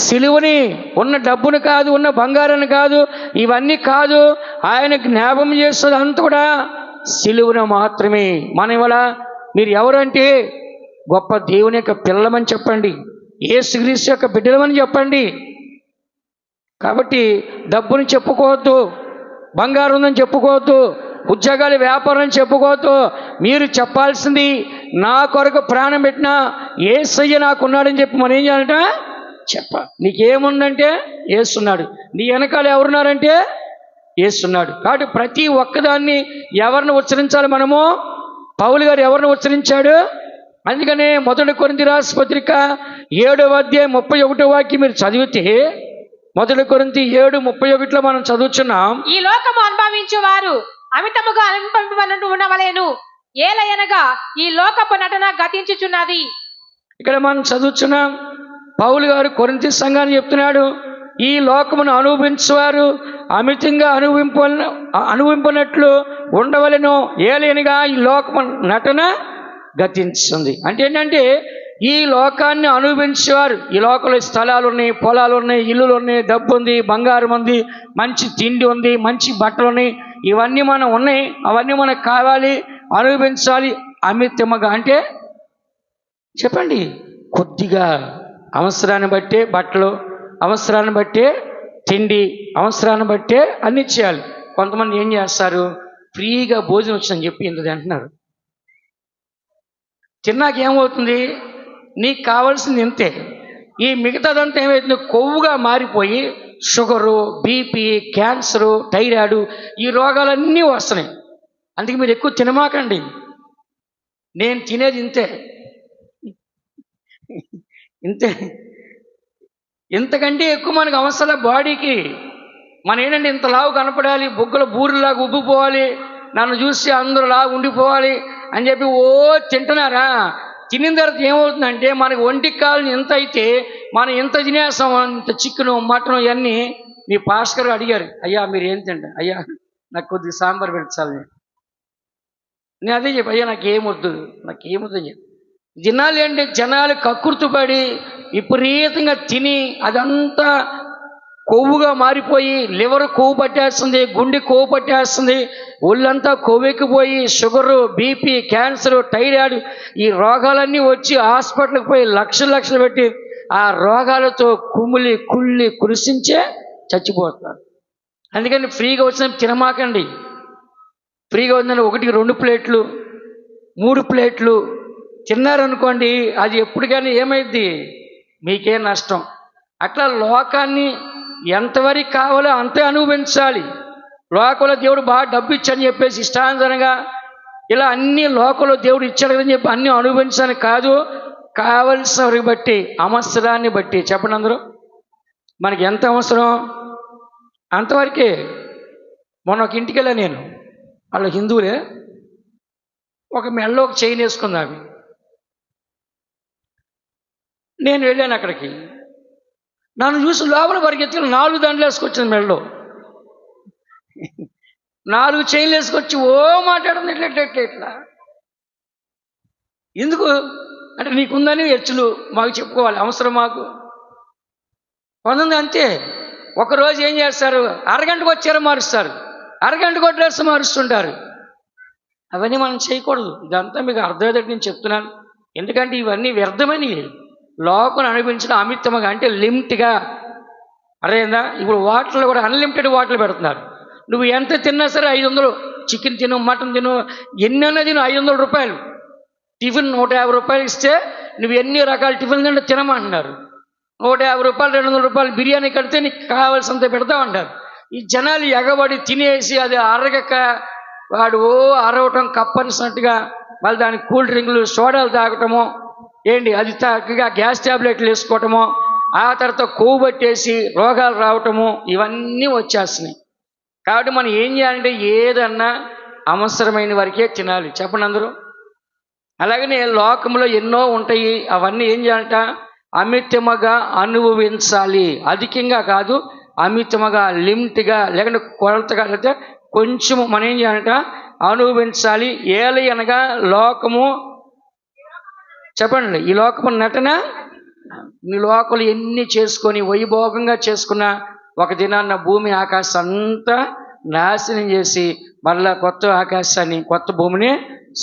సిలువని. ఉన్న డబ్బును కాదు, ఉన్న బంగారాన్ని కాదు, ఇవన్నీ కాదు. ఆయన జ్ఞాపం చేస్తుంది అంతా కూడా సిలువను మాత్రమే. మన ఇవాళ మీరు ఎవరంటే గొప్ప దేవుని యొక్క పిల్లమని చెప్పండి, యేసుక్రీస్తు యొక్క బిడ్డలమని చెప్పండి. కాబట్టి డబ్బుని చెప్పుకోవద్దు, బంగారం ఉందని చెప్పుకోవద్దు, ఉద్యోగాలు వ్యాపారం చెప్పుకోవద్దు. మీరు చెప్పాల్సింది నా కొరకు ప్రాణం పెట్టిన యేసయ్య నాకున్నాడని చెప్పి మనం ఏం చేయాలంట? నీకేముందంటే యేసున్నాడు, నీ వెనకాల ఎవరున్నారంటే యేసున్నాడు. కాబట్టి ప్రతి ఒక్కదాన్ని ఎవరిని ఉచ్చరించాలి మనము? పౌలు గారు ఎవరిని ఉచ్చరించాడు? అందుకనే 1 కొరింథీ రాసిన పత్రిక 7వ అధ్యాయం 31వ వాక్యం మీరు చదివితే, 1 కొరింథీ 7:31 మనం చదువుచున్నాం. ఈ లోకము అనుభవించు వారు అమితముగా అనుభవింపబడుతూ ఉండవలేను, ఏలయనగా ఈ లోకపు నటన గతించుచున్నది. ఇక్కడ మనం చదువుచున్నాం, పౌలు గారు కొరింథీ సంఘాన్ని చెప్తున్నాడు, ఈ లోకమును అనుభవించేవారు అమితంగా అనుభవింపనట్లు ఉండవలెను, ఏలయనగా ఈ లోకము నటన గతించుతుంది. అంటే ఏంటంటే, ఈ లోకాన్ని అనుభవించేవారు, ఈ లోకంలో స్థలాలు ఉన్నాయి, పొలాలు ఉన్నాయి, ఇల్లులు ఉన్నాయి, డబ్బు ఉంది, బంగారం ఉంది, మంచి తిండి ఉంది, మంచి బట్టలు ఉన్నాయి, ఇవన్నీ మనం ఉన్నాయి, అవన్నీ మనకు కావాలి, అనుభవించాలి అమితముగా. అంటే చెప్పండి, కొద్దిగా అవసరాన్ని బట్టే బట్టలు, అవసరాన్ని బట్టే తిండి, అవసరాన్ని బట్టే అన్ని చేయాలి. కొంతమంది ఏం చేస్తారు, ఫ్రీగా భోజనం వచ్చిందని చెప్పి ఇంత తింటున్నారు. తిన్నాక ఏమవుతుంది, నీకు కావాల్సింది ఇంతే, ఈ మిగతాదంతా ఏమవుతుంది, కొవ్వుగా మారిపోయి షుగరు, బీపీ, క్యాన్సరు, థైరాయిడ్, ఈ రోగాలన్నీ వస్తున్నాయి. అందుకే మీరు ఎక్కువ తినమాకండి. నేను తినేది ఇంతే, ఇంతకంటే ఎక్కువ మనకు అవసరం బాడీకి. మనం ఏంటంటే ఇంత లావు కనపడాలి, బొగ్గల బూరిలాగా ఉబ్బిపోవాలి, నన్ను చూసి అందరూ లాగా ఉండిపోవాలి అని చెప్పి తింటున్నారా? తినిన తర్వాత ఏమవుతుందంటే, మనకి ఒంటికి కావాలని ఎంత అయితే మనం ఎంత తినేస్తాం, ఇంత చికెను, మటను ఇవన్నీ. మీ పాస్టర్ గారు అడిగారు, అయ్యా మీరు ఏం తింటారు? అయ్యా నాకు కొద్దిగా సాంబార్ పెట్టాలి. నేను అదే చెప్పి, అయ్యా నాకేమొద్దు అని చెప్పి. జనాలు ఏంటి, జనాలు కక్కుర్తుపడి విపరీతంగా తిని అదంతా కొవ్వుగా మారిపోయి లివర్ కొవ్వు పట్టేస్తుంది, గుండె కొవ్వు పట్టేస్తుంది, ఒళ్ళంతా కొవ్వెక్కిపోయి షుగరు, బీపీ, క్యాన్సరు, థైరాయిడ్, ఈ రోగాలన్నీ వచ్చి హాస్పిటల్కి పోయి లక్షలు పెట్టి ఆ రోగాలతో కుళ్ళి కురిసించే చచ్చిపోతున్నారు. అందుకని ఫ్రీగా వచ్చిన తినమాకండి. ఫ్రీగా వచ్చిన 1-2 ప్లేట్లు 3 ప్లేట్లు తిన్నారనుకోండి, అది ఎప్పటికైనా ఏమైద్ది, మీకే నష్టం. అట్లా లోకాన్ని ఎంతవరకు కావాలో అంతే అనుభవించాలి. లోకంలో దేవుడు బాగా డబ్బు ఇచ్చాడని చెప్పేసి ఇష్టానుసారంగా ఇలా అన్ని లోకంలో దేవుడు ఇచ్చాడు కదని చెప్పి అన్నీ అనుభవించాలని కాదు, కావలసిన వారికి బట్టి, అవసరాన్ని బట్టి. చెప్పండి అందరూ, మనకి ఎంత అవసరం అంతవరకే. మొన్న ఒక ఇంటికి వెళ్ళా నేను, వాళ్ళు హిందువులే, ఒక మెడలో ఒక చైన్ వేసుకున్నాను. నేను వెళ్ళాను అక్కడికి, నన్ను చూసి లోపల పరిగెత్తుకుని 4 దండలు వేసుకొచ్చింది మెడలో, 4 చైన్లు వేసుకొచ్చి మాట్లాడుతుంది ఇట్లా. ఎందుకు అంటే, నీకుందని హెచ్చులు మాకు చెప్పుకోవాలి, అవసరం మాకు. కొంతమంది అంతే, ఒకరోజు ఏం చేస్తారు, అరగంటకు వచ్చారో మారుస్తారు, అరగంటకు డ్రెస్ మారుస్తుంటారు. అవన్నీ మనం చేయకూడదు. ఇదంతా మీకు అర్థమయ్యేటట్టు నేను చెప్తున్నాను. ఎందుకంటే ఇవన్నీ వ్యర్థమని. లోకం అనిపించడం అమితముగా అంటే లిమిట్గా. అరేందా, ఇప్పుడు వాటర్లు కూడా అన్లిమిటెడ్ వాటర్లు పెడుతున్నారు. నువ్వు ఎంత తిన్నా సరే 500, చికెన్ తిను, మటన్ తిను, ఎన్నైనా తిను, 500 రూపాయలు. టిఫిన్ 150 రూపాయలు ఇస్తే నువ్వు ఎన్ని రకాల టిఫిన్ తింటే తినమంటున్నారు. 150 రూపాయలు 200 రూపాయలు బిర్యానీ కడితే నీకు కావాల్సినంత పెడతామంటారు. ఈ జనాలు ఎగబడి తినేసి అది అరగక వాడు అరవటం కప్పనిసినట్టుగా మళ్ళీ దానికి కూల్ డ్రింకులు, సోడాలు తాగటము, ఏంటి అది తాగగా గ్యాస్ ట్యాబ్లెట్లు వేసుకోవటము, ఆ తర్వాత కొవ్వు పట్టేసి రోగాలు రావటము, ఇవన్నీ వచ్చేస్తున్నాయి. కాబట్టి మనం ఏం చేయాలంటే ఏదన్నా అవసరమైన వరకే తినాలి. చెప్పండి అందరూ. అలాగనే లోకంలో ఎన్నో ఉంటాయి, అవన్నీ ఏం చేయాలంట, అమితముగా అనుభవించాలి. అధికంగా కాదు, అమితముగా, లిమిట్గా, లేకుంటే కొలతగా, లేకపోతే కొంచెము మనం ఏం చేయాలంట, అనుభవించాలి. ఏలి అనగా లోకము. చెప్పండి, ఈ లోకము నటన. ఈ లోకలు ఎన్ని చేసుకొని వైభోగంగా చేసుకున్న ఒక దినాన్న భూమి ఆకాశం అంతా నాశనం చేసి మళ్ళా కొత్త ఆకాశాన్ని, కొత్త భూమిని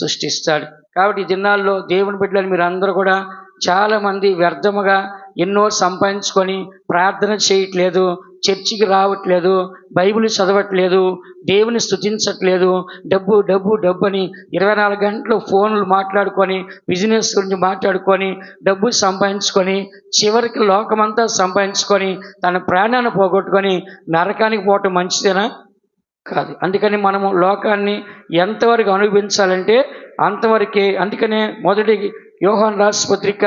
సృష్టిస్తాడు. కాబట్టి ఈ దినాల్లో దేవుని బిడ్డలు మీరు అందరూ కూడా చాలామంది వ్యర్థముగా ఎన్నో సంపాదించుకొని ప్రార్థన చేయట్లేదు, చర్చికి రావట్లేదు, బైబిల్ చదవట్లేదు, దేవుని స్తుతించట్లేదు, డబ్బు డబ్బు డబ్బు అని 24 గంటలు ఫోన్లు మాట్లాడుకొని, బిజినెస్ గురించి మాట్లాడుకొని, డబ్బు సంపాదించుకొని, చివరికి లోకమంతా సంపాదించుకొని తన ప్రాణాన్ని పోగొట్టుకొని నరకానికి పోవటం మంచిదేనా? కాదు. అందుకని మనము లోకాన్ని ఎంతవరకు అనుభవించాలంటే అంతవరకే. అందుకనే మొదటి యోహాను రాసిన పత్రిక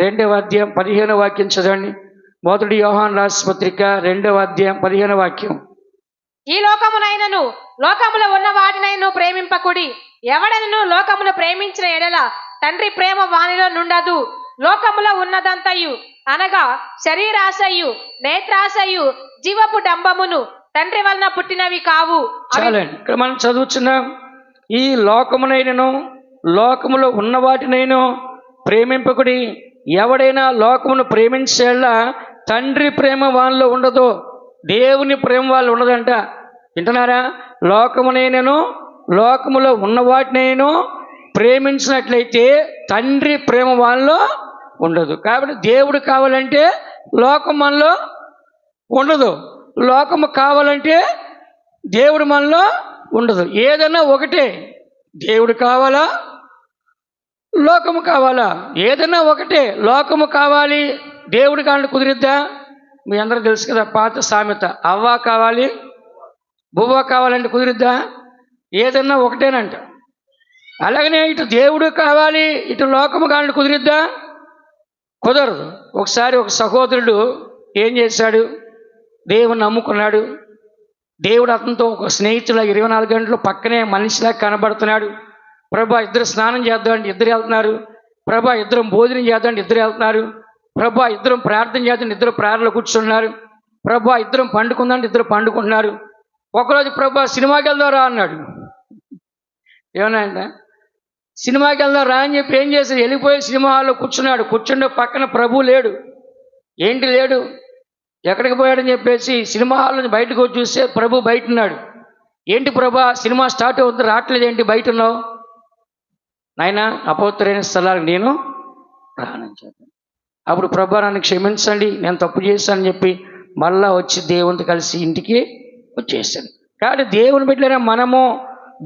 2వ అధ్యాయం 15వ వాక్యం చదవండి. 1 యోహాను రాసిన పత్రిక 2వ అధ్యాయం 15వ వాక్యం. ఈ లోకమునైనను లోకములో ఉన్న వాటినైనా ప్రేమింపకుడి. ఎవడనను లోకమును ప్రేమించిన ఎడల తండ్రి ప్రేమ వానిలో నుండదు. లోకములో ఉన్నదంతయు అనగా శరీరాశయు, నేత్రాశయు, జీవపు డంబమును తండ్రి వలన పుట్టినవి కావు. చాలండి. ఇక్కడ మనం చదువుతున్నాం, ఈ లోకమునైనను లోకములో ఉన్న వాటినైనా ప్రేమింపకుడి. ఎవడైనా లోకమును ప్రేమించేలా తండ్రి ప్రేమ వాళ్ళలో ఉండదు, దేవుని ప్రేమ వాళ్ళు ఉండదంట. వింటున్నారా? లోకమునైనను లోకములో ఉన్న వాటినైనా ప్రేమించినట్లయితే తండ్రి ప్రేమ వాళ్ళలో ఉండదు. కాబట్టి దేవుడు కావాలంటే లోకం మనలో ఉండదు, లోకము కావాలంటే దేవుడు మనలో ఉండదు. ఏదైనా ఒకటే, దేవుడు కావాలా లోకము కావాలా? ఏదైనా ఒకటే. లోకము కావాలి, దేవుడు కావాలంటే కుదిరిద్దా? మీ అందరూ తెలుసు కదా పాత సామెత, అవ్వ కావాలి బువ్వ కావాలంటే కుదిరిద్దా? ఏదన్నా ఒకటేనంట. అలాగనే ఇటు దేవుడు కావాలి, ఇటు లోకము కావాలంటే కుదిరిద్దా? కుదరదు. ఒకసారి ఒక సహోదరుడు ఏం చేశాడు, దేవుని నమ్ముకున్నాడు. దేవుడు అతనితో ఒక స్నేహితులా 24 గంటలు పక్కనే మనిషిలా కనబడుతున్నాడు. ప్రభా ఇద్దరు స్నానం చేద్దామంటే ఇద్దరు వెళ్తున్నారు. ప్రభా ఇద్దరం భోజనం చేద్దామంటే ఇద్దరు వెళ్తున్నారు. ప్రభా ఇద్దరం ప్రార్థన చేద్దాం ఇద్దరు ప్రార్థనలో కూర్చున్నారు. ప్రభా ఇద్దరం పండుకుందామంటే ఇద్దరు పండుకుంటున్నారు. ఒకరోజు ప్రభా సినిమాకి వెళ్దాం రా అన్నాడు. ఏమన్నా అంట, సినిమాకి వెళ్దాం రా అని చెప్పి ఏం చేశాడు, వెళ్ళిపోయి సినిమా హాల్లో కూర్చున్నాడు. కూర్చుండే పక్కన ప్రభు లేడు. ఏంటి లేడు, ఎక్కడికి పోయాడని చెప్పేసి సినిమా హాల్ నుంచి బయటకు వచ్చి చూస్తే ప్రభు బయట ఉన్నాడు. ఏంటి ప్రభా సినిమా స్టార్ట్ అవుతుంది రావట్లేదు, ఏంటి బయట ఉన్నావు? నాయన అపవిత్రమైన స్థలాలకు నేను రానని చెప్పాను. అప్పుడు ప్రభా నన్ను క్షమించండి, నేను తప్పు చేశానని చెప్పి మళ్ళా వచ్చి దేవునితో కలిసి ఇంటికి వచ్చేసాను. కాబట్టి దేవుని బిడ్డలైన మనము,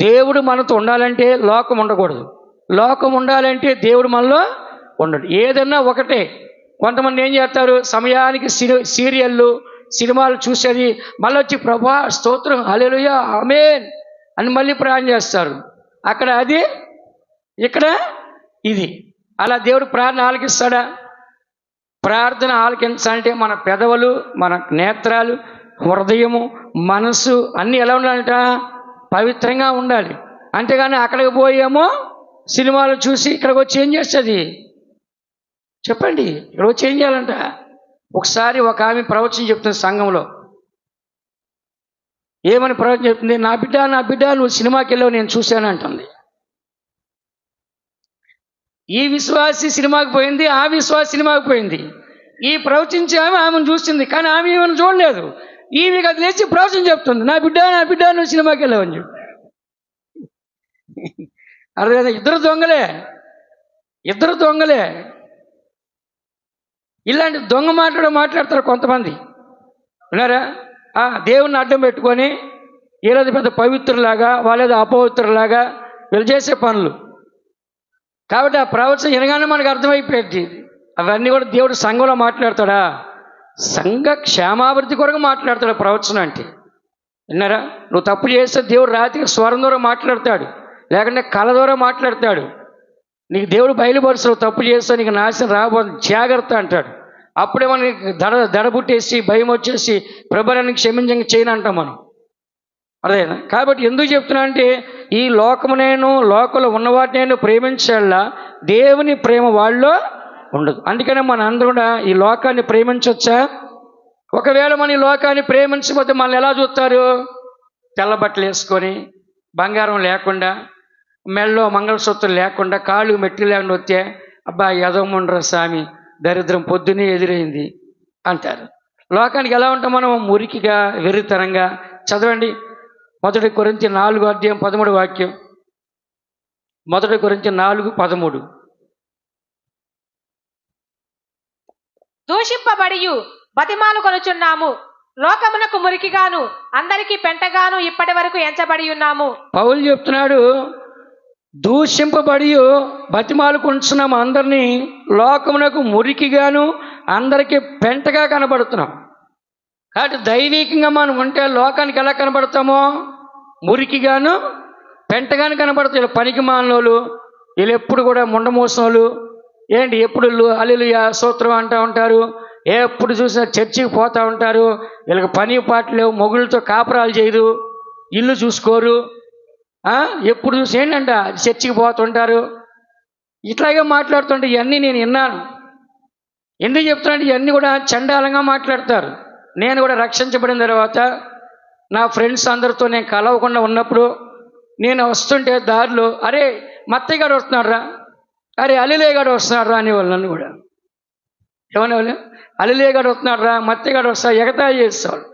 దేవుడు మనతో ఉండాలంటే లోకం ఉండకూడదు, లోకం ఉండాలంటే దేవుడు మనలో ఉండడు. ఏదన్నా ఒకటే. కొంతమంది ఏం చేస్తారు, సమయానికి సీరియళ్ళు సినిమాలు చూసేది మళ్ళీ వచ్చి ప్రభా స్తోత్రం హల్లెలూయా ఆమేన్ అని మళ్ళీ ప్రార్థన చేస్తారు. అక్కడ అది, ఇక్కడ ఇది. అలా దేవుడు ప్రార్థన ఆలకిస్తాడా? ప్రార్థన ఆలకించాలంటే మన పెదవులు, మన నేత్రాలు, హృదయము, మనసు అన్నీ ఎలా ఉండాలంట? పవిత్రంగా ఉండాలి. అంతేగాని అక్కడికి పోయేమో సినిమాలు చూసి ఇక్కడికి వచ్చి ఏం చేస్తుంది చెప్పండి? ఇక్కడ వచ్చి ఏం చేయాలంట? ఒకసారి ఒక ఆమె ప్రవచనం చెప్తుంది సంఘంలో. ఏమని ప్రవచనం చెప్తుంది? నా బిడ్డ నువ్వు సినిమాకి వెళ్ళావు నేను చూశాను అంటుంది. ఈ విశ్వాసి సినిమాకి పోయింది, ఆ విశ్వాసి సినిమాకి పోయింది. ఈ ప్రవచించే ఆమెను చూస్తుంది, కానీ ఆమె ఏమైనా చూడలేదు. ఈమెకి అది లేచి ప్రవచనం చెప్తుంది, నా బిడ్డ నువ్వు సినిమాకి వెళ్ళావని చెప్పి. అర్థం? ఇద్దరు దొంగలే. ఇలాంటి దొంగ మాట్లాడతారు కొంతమంది. విన్నారా? దేవుణ్ణి అడ్డం పెట్టుకొని ఏదో పెద్ద పవిత్రులాగా వాళ్ళేదో అపవిత్రులాగా వీళ్ళు చేసే పనులు. కాబట్టి ఆ ప్రవచనం వినగానే మనకు అర్థమైపోయింది. అవన్నీ కూడా దేవుడు సంఘంలో మాట్లాడతాడా? సంఘ క్షేమాభివృద్ధి కొరకు మాట్లాడతాడు ప్రవచనం అంటే. విన్నారా? నువ్వు తప్పు చేస్తే దేవుడు రాత్రికి స్వరం ద్వారా మాట్లాడతాడు, లేకుంటే కళ ద్వారా మాట్లాడతాడు. నీకు దేవుడు బయలుపరుస్తాడు, తప్పు చేస్తే నీకు నాశనం రాబోతుంది జాగ్రత్త అంటాడు. అప్పుడే మనకి దడబుట్టేసి భయం వచ్చేసి ప్రభువుని క్షమించంగా చేయను అంటాం మనం. అదేనా? కాబట్టి ఎందుకు చెప్తున్నా అంటే, ఈ లోకమునేను లోకంలో ఉన్నవాటిని నేను ప్రేమించాలా, దేవుని ప్రేమ వాళ్ళలో ఉండదు. అందుకనే మన అందరూ కూడా ఈ లోకాన్ని ప్రేమించవచ్చా? ఒకవేళ మన ఈ లోకాన్ని ప్రేమించకపోతే మనల్ని ఎలా చూస్తారు? తెల్ల బట్టలు వేసుకొని, బంగారం లేకుండా, మెళ్ళలో మంగళసూత్రం లేకుండా, కాళ్ళు మెట్లు లేకుండా వస్తే అబ్బా ఎదవముండ్రా స్వామి దరిద్రం పొద్దునే ఎదురైంది అంటారు. లోకానికి ఎలా ఉంటాం మనం? మురికిగా, వెర్రితనంగా. చదవండి 1 కొరింథీ 4 అధ్యాయం 13 వాక్యం. 1 కొరింథీ 4:13. దూషింపబడియు బతిమాలు కొనుచున్నాము, లోకమునకు మురికిగాను అందరికీ పెంటగాను ఇప్పటి వరకు ఎంచబడి ఉన్నాము. పౌలు చెప్తున్నాడు, దూషింపబడి బతిమాలు కొంటున్నాము అందరినీ, లోకమునకు మురికిగాను అందరికీ పెంటగా కనబడుతున్నాం. కాబట్టి దైవికంగా మనం ఉంటే లోకానికి ఎలా కనబడతామో? మురికిగాను పెంటగాను కనబడతాం. వీళ్ళు పనికి మాలినోళ్ళు, వీళ్ళు ఎప్పుడు కూడా ముండమోసిన వాళ్ళు, ఏంటి ఎప్పుడు హల్లెలూయా స్తోత్రం అంటూ ఉంటారు, ఎప్పుడు చూసినా చర్చికి పోతూ ఉంటారు, వీళ్ళకి పని పాటలు లేవు, మొగుళ్ళతో కాపురాలు చేయరు, ఇల్లు చూసుకోరు, ఎప్పుడు చూసి ఏంటంట చర్చికి పోతుంటారు, ఇట్లాగే మాట్లాడుతుంటే ఇవన్నీ నేను విన్నాను. ఎందుకు చెప్తున్నాను, ఇవన్నీ కూడా చండాలంగా మాట్లాడతారు. నేను కూడా రక్షించబడిన తర్వాత నా ఫ్రెండ్స్ అందరితో నేను కలవకుండా ఉన్నప్పుడు నేను వస్తుంటే దారిలో, అరే మత్తయ్య గారు వస్తున్నాడు రా, అరే అలిలే గారు వస్తున్నాడు రా అనేవాళ్ళు. నన్ను కూడా ఏమనేవాళ్ళు, అలిలే గారు వస్తున్నాడు రా, మత్తయ్య గారు వస్తా, ఎగతాళి చేసేవాళ్ళు.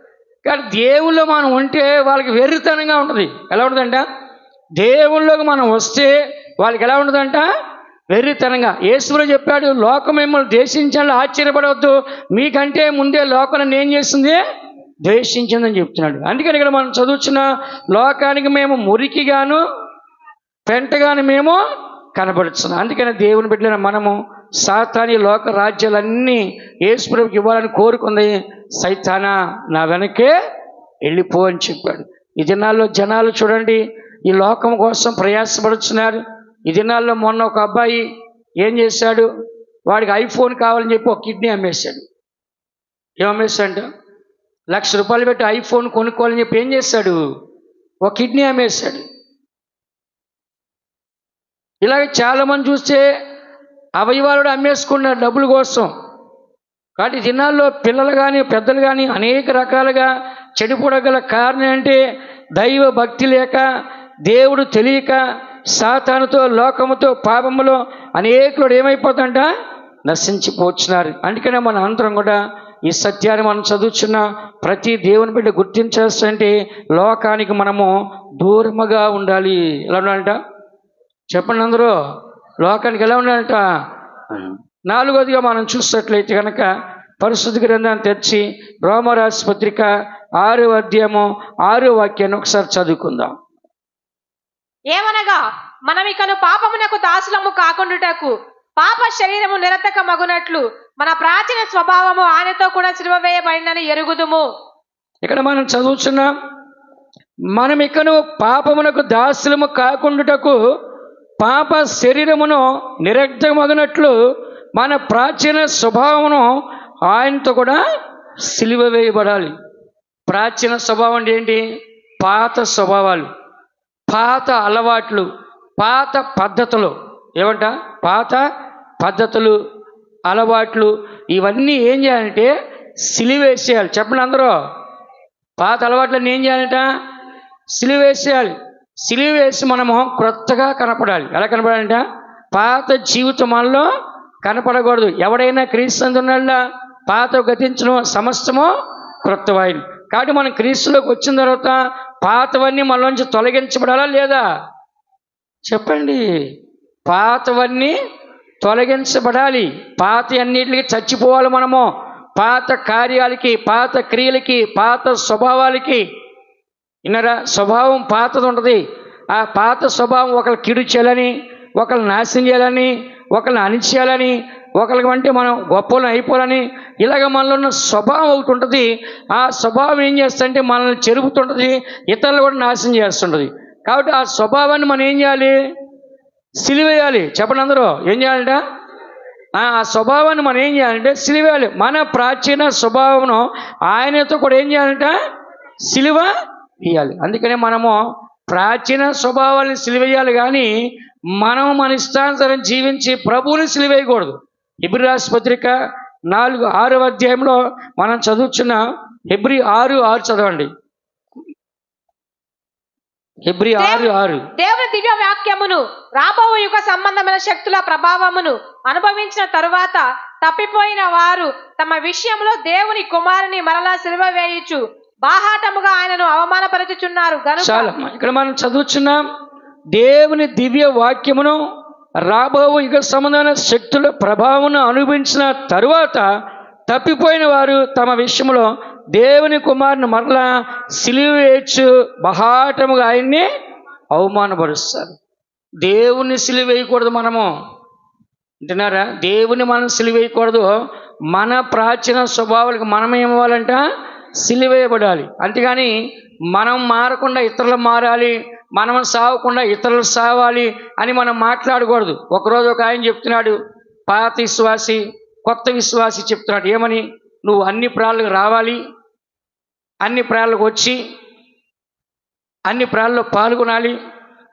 కానీ దేవుళ్ళు మనం ఉంటే వాళ్ళకి వెర్రితనంగా ఉంటుంది. ఎలా ఉంటుందంట, దేవుళ్ళకి మనం వస్తే వాళ్ళకి ఎలా ఉంటుందంట, వెర్రితనంగా. యేసులో చెప్పాడు, లోకం మిమ్మల్ని ద్వేషించాలని ఆశ్చర్యపడవద్దు, మీకంటే ముందే లోకం ఏం చేస్తుంది, ద్వేషించిందని చెప్తున్నాడు. అందుకని ఇక్కడ మనం చదువుతున్న లోకానికి మేము మురికిగాను పెంటగాను మేము కనబడుతున్నాం. అందుకని దేవుని బిడ్డలైన మనము సాతాని లోక రాజ్యాలన్నీ యేసుప్రభుకి ఇవ్వాలని కోరుకుంది. సైతానా నా వెనకే వెళ్ళిపో అని చెప్పాడు. ఈ దినాల్లో జనాలు చూడండి, ఈ లోకం కోసం ప్రయాసపడుతున్నారు. ఈ దినాల్లో మొన్న ఒక అబ్బాయి ఏం చేశాడు, వాడికి ఐఫోన్ కావాలని చెప్పి ఒక కిడ్నీ అమ్మేశాడు. ఏమమ్మేశాడు, ₹1,00,000 పెట్టి ఐఫోన్ కొనుక్కోవాలని చెప్పి ఏం చేశాడు, ఒక కిడ్నీ అమ్మేశాడు. ఇలాగే చాలామంది చూస్తే అవయవాలు కూడా అమ్మేసుకున్నారు డబ్బుల కోసం. కాబట్టి దినాల్లో పిల్లలు కానీ పెద్దలు కానీ అనేక రకాలుగా చెడిపోగల కారణం అంటే దైవ భక్తి లేక, దేవుడు తెలియక, సాతానుతో లోకముతో పాపములో అనేకులు ఏమైపోతుంట నశించిపోతున్నారు. అందుకనే మన అందరం కూడా ఈ సత్యాన్ని మనం చదువుతున్న ప్రతి దేవుని బిడ్డ గుర్తించాల్సింటే లోకానికి మనము దూరముగా ఉండాలి. ఎలా ఉండాలంట చెప్పండి అందరూ, లోకానికి ఎలా ఉండాలంట. నాలుగోదిగా మనం చూసినట్లయితే కనుక పరిశుద్ధ గ్రంథాన్ని తెచ్చి రోమరాసు పత్రిక 6వ అధ్యాయము 6వ వాక్యాన్ని ఒకసారి చదువుకుందాం. ఏమనగా మనమికను పాపమునకు దాసులము కాకుండుటకు పాప శరీరము నిరతక మగునట్లు మన ప్రాచీన స్వభావము ఆయనతో కూడా సిలువ వేయబడినని ఎరుగుదుము. ఇక్కడ మనం చదువుతున్నాం, మనమికను పాపమునకు దాసులము కాకుండుటకు పాప శరీరమును నిరక్తమగునట్లు మన ప్రాచీన స్వభావమును ఆయనతో కూడా సిలువ వేయబడాలి. ప్రాచీన స్వభావం అంటే ఏంటి, పాత స్వభావాలు, పాత అలవాట్లు, పాత పద్ధతులు. ఏమంట, పాత పద్ధతులు అలవాట్లు ఇవన్నీ ఏం చేయాలంటే సిలువేసేయాలి. చెప్పండి అందరూ, పాత అలవాట్లన్నీ ఏం చేయాలంట, సిలువేసేయాలి. సిలువేసి మనము క్రొత్తగా కనపడాలి. ఎలా కనపడాలంట, పాత జీవితం మనలో కనపడకూడదు. ఎవడైనా క్రీస్తునందున్న పాత గతించడం సమస్తము క్రొత్తవాయిని. కాబట్టి మనం క్రీస్తులోకి వచ్చిన తర్వాత పాతవన్నీ మనలోంచి తొలగించబడాలా లేదా చెప్పండి, పాతవన్నీ తొలగించబడాలి. పాత అన్నిటికి చచ్చిపోవాలి మనము. పాత కార్యాలకి, పాత క్రియలకి, పాత స్వభావాలకి. విన్నారా, స్వభావం పాతది ఉంటుంది. ఆ పాత స్వభావం ఒకరు కిడు చేయాలని, ఒకరిని నాశనం చేయాలని, ఒకరిని అణిచేయాలని, ఒకరికి అంటే మనం గొప్పలను అయిపోవాలని, ఇలాగ మనలో ఉన్న స్వభావం ఒకటి ఉంటుంది. ఆ స్వభావం ఏం చేస్తుంటే మనల్ని చెరుపుతుంటుంది, ఇతరులు కూడా నాశనం చేస్తుంటుంది. కాబట్టి ఆ స్వభావాన్ని మనం ఏం చేయాలి, సిలివేయాలి. చెప్పండి అందరూ, ఏం చేయాలంట, ఆ స్వభావాన్ని మనం ఏం చేయాలంటే సిలివేయాలి. మన ప్రాచీన స్వభావమును ఆయనతో కూడా ఏం చేయాలంట, సిలువ వేయాలి. అందుకనే మనము ప్రాచీన స్వభావాన్ని సిలివేయాలి, కానీ మనం మన ఇష్టానుసారం జీవించి ప్రభువుని సిలివేయకూడదు. హెబ్రీ రాసిన పత్రిక 6వ అధ్యాయంలో మనం చదువుతున్న హెబ్రీ 6:6 చదవండి. హెబ్రీ 6:6 దేవుని దివ్య వాక్యమును రాబో యుగ సంబంధమైన శక్తుల ప్రభావమును అనుభవించిన తరువాత తప్పిపోయిన వారు తమ విషయంలో దేవుని కుమారుని మరలా సిలువ వేయచ్చు బాహాటముగా ఆయనను అవమానపరచుచున్నారు. చాలా ఇక్కడ మనం చదువుచున్నాం, దేవుని దివ్య వాక్యమును రాబో యుగ సంబంధమైన శక్తుల ప్రభావం అనుభవించిన తరువాత తప్పిపోయిన వారు తమ విషయంలో దేవుని కుమారుని మరలా సిలువ వేయచ్చు బహాటముగా ఆయన్ని అవమానపరుస్తారు. దేవుని సిలువ వేయకూడదు మనము, అంటున్నారా, దేవుని మనం సిలువ వేయకూడదు. మన ప్రాచీన స్వభావాలకు మనం ఏమవ్వాలంట, సిలువేయబడాలి. అంతేగాని మనం మారకుండా ఇతరులు మారాలి, మనం సావకుండా ఇతరులు సావాలి అని మనం మాట్లాడకూడదు. ఒకరోజు ఒక ఆయన చెప్తున్నాడు, పాత విశ్వాసి కొత్త విశ్వాసి చెప్తున్నాడు ఏమని? నువ్వు అన్ని ప్రాణాలకు రావాలి, అన్ని ప్రాణాలకు వచ్చి అన్ని ప్రాణాల్లో పాల్గొనాలి,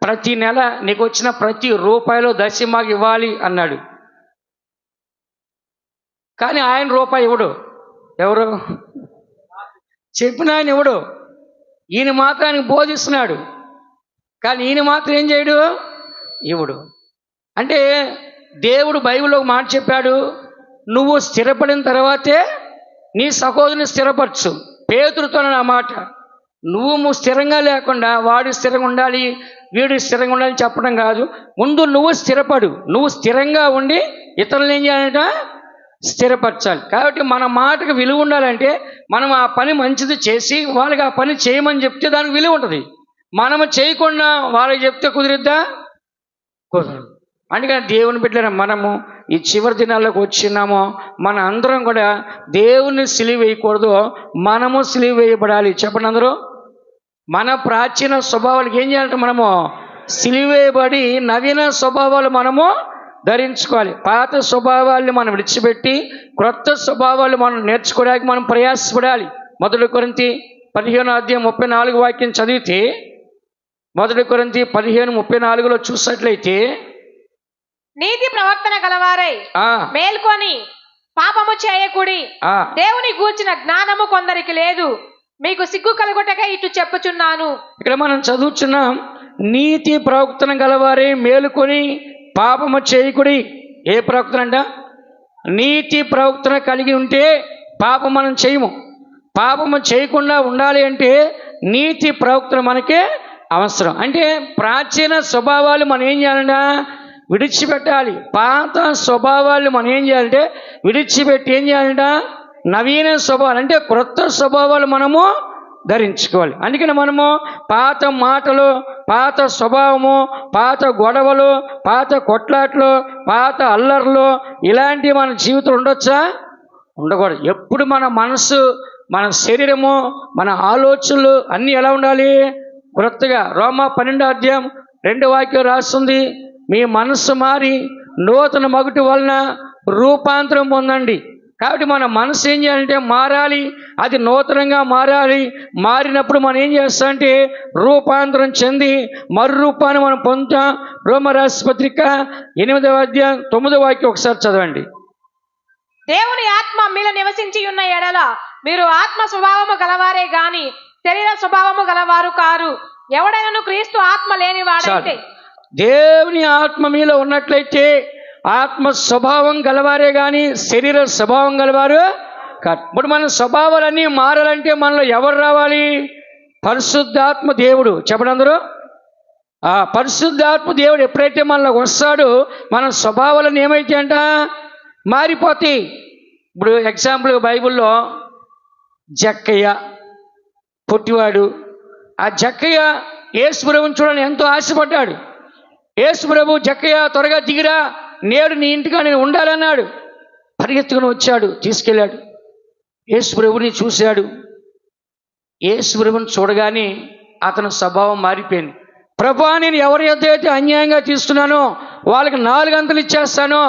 ప్రతి నెల నీకు వచ్చిన ప్రతి రూపాయిలో దశమాగా ఇవ్వాలి అన్నాడు. కానీ ఆయన రూపాయి ఇవ్వడు. ఎవరు చెప్పిన ఆయన ఇవ్వడు. ఈయన మాత్రం ఆయనకు బోధిస్తున్నాడు, కానీ ఈయన మాత్రం ఏం చేయడు? ఇవ్వడు. అంటే దేవుడు బైబిల్లో ఒక మాట చెప్పాడు, నువ్వు స్థిరపడిన తర్వాతే నీ సహోదరుని స్థిరపరచు. పేతురుతో నా మాట, నువ్వు స్థిరంగా లేకుండా వాడు స్థిరంగా ఉండాలి, వీడు స్థిరంగా ఉండాలని చెప్పడం కాదు. ముందు నువ్వు స్థిరపడు. నువ్వు స్థిరంగా ఉండి ఇతరులను ఏం చేయాలంట? స్థిరపరచాలి. కాబట్టి మన మాటకు విలువ ఉండాలంటే మనం ఆ పని మంచిది చేసి వాళ్ళకి ఆ పని చేయమని చెప్తే దానికి విలువ ఉంటుంది. మనము చేయకుండా వాళ్ళకి చెప్తే కుదిరిద్దా? కుదరదు. అందుకని దేవుని బిడ్డలైన మనము ఈ చివరి దినాల్లోకి వచ్చినామో మన అందరం కూడా దేవుని సిలువ వేయకూడదు, మనము సిలువ వేయబడాలి. చెప్పండి అందరూ. మన ప్రాచీన స్వభావాలకు ఏం చేయాలంటే మనము సిలువ వేయబడి నవీన స్వభావాలు మనము ధరించుకోవాలి. పాత స్వభావాల్ని మనం విడిచిపెట్టి క్రొత్త స్వభావాలు మనం నేర్చుకోవడానికి మనం ప్రయాసపడాలి. 1 కొరింథీ 15:34 వాక్యం చదివితే, 1 కొరింథీ 15:34 చూసినట్లయితే, నీతి ప్రవర్తన గలవారై మేల్కొని పాపము చేయకుడి, దేవుని గూర్చిన జ్ఞానము కొందరికి లేదు, మీకు సిగ్గు కలుగుటకై ఇటు చెప్పుచున్నాను. ఇక్కడ మనం చదువుచున్నాం, నీతి ప్రవర్తన గలవారే మేలుకొని పాపము చేయకుడి. ఏ ప్రవర్తన అంట? నీతి ప్రవర్తన కలిగి ఉంటే పాపం మనం చేయము. పాపము చేయకుండా ఉండాలి అంటే నీతి ప్రవర్తన మనకే అవసరం. అంటే ప్రాచీన స్వభావాలు మనం ఏం చేయాలంటే విడిచిపెట్టాలి. పాత స్వభావాలు మనం ఏం చేయాలంటే విడిచిపెట్టి ఏం చేయాలంట? నవీన స్వభావాలు అంటే క్రొత్త స్వభావాలు మనము ధరించుకోవాలి. అందుకని మనము పాత మాటలు, పాత స్వభావము, పాత గొడవలు, పాత కొట్లాట్లు, పాత అల్లర్లు ఇలాంటివి మన జీవితం ఉండొచ్చా? ఉండకూడదు. ఎప్పుడు మన మనసు, మన శరీరము, మన ఆలోచనలు అన్నీ ఎలా ఉండాలి? క్రొత్తగా. రోమా 12:2 వాక్యం రాస్తుంది, మీ మనస్సు మారి నూతన మగుటి వలన రూపాంతరం పొందండి. కాబట్టి మన మనసు ఏం చేయాలంటే మారాలి, అది నూతనంగా మారాలి. మారినప్పుడు మనం ఏం చేస్తామంటే రూపాంతరం చెంది మరు రూపాన్ని మనం పొందుతాం. రోమరాసు పత్రిక 8:9 వాక్యం ఒకసారి చదవండి. దేవుని ఆత్మ మీలో నివసించి ఉన్న ఎడల మీరు ఆత్మ స్వభావము గలవారే గాని శరీర స్వభావము గలవారు కారు. ఎవడైనను క్రీస్తు ఆత్మ లేని వాడైతే, దేవుని ఆత్మ మీలో ఉన్నట్లయితే ఆత్మ స్వభావం గలవారే కానీ శరీర స్వభావం గలవారు కాదు. ఇప్పుడు మన స్వభావాలన్నీ మారాలంటే మనలో ఎవరు రావాలి? పరిశుద్ధాత్మ దేవుడు. చెప్పండి అందరూ. ఆ పరిశుద్ధాత్మ దేవుడు ఎప్పుడైతే మనలోకి వస్తాడో మన స్వభావాలను ఏమైతే అంట మారిపోతాయి. ఇప్పుడు ఎగ్జాంపుల్ బైబిల్లో జక్కయ్య పొట్టివాడు. ఆ జక్కయ్య యేసు ప్రభువుని చూడాలని ఎంతో ఆశపడ్డాడు. యేసు ప్రభు, జక్కయ్య త్వరగా దిగిరా, నేడు నీ ఇంటిగా నేను ఉండాలన్నాడు. పరిగెత్తుకుని వచ్చాడు, తీసుకెళ్ళాడు. యేసు ప్రభుని చూశాడు. యేసు ప్రభుని చూడగానే అతని స్వభావం మారిపోయింది. ప్రభువా, నేను ఎవరి యొద్ద అయితే అన్యాయంగా తీసుకున్నానో వాళ్ళకి 4 అంతలు ఇచ్చేస్తానో,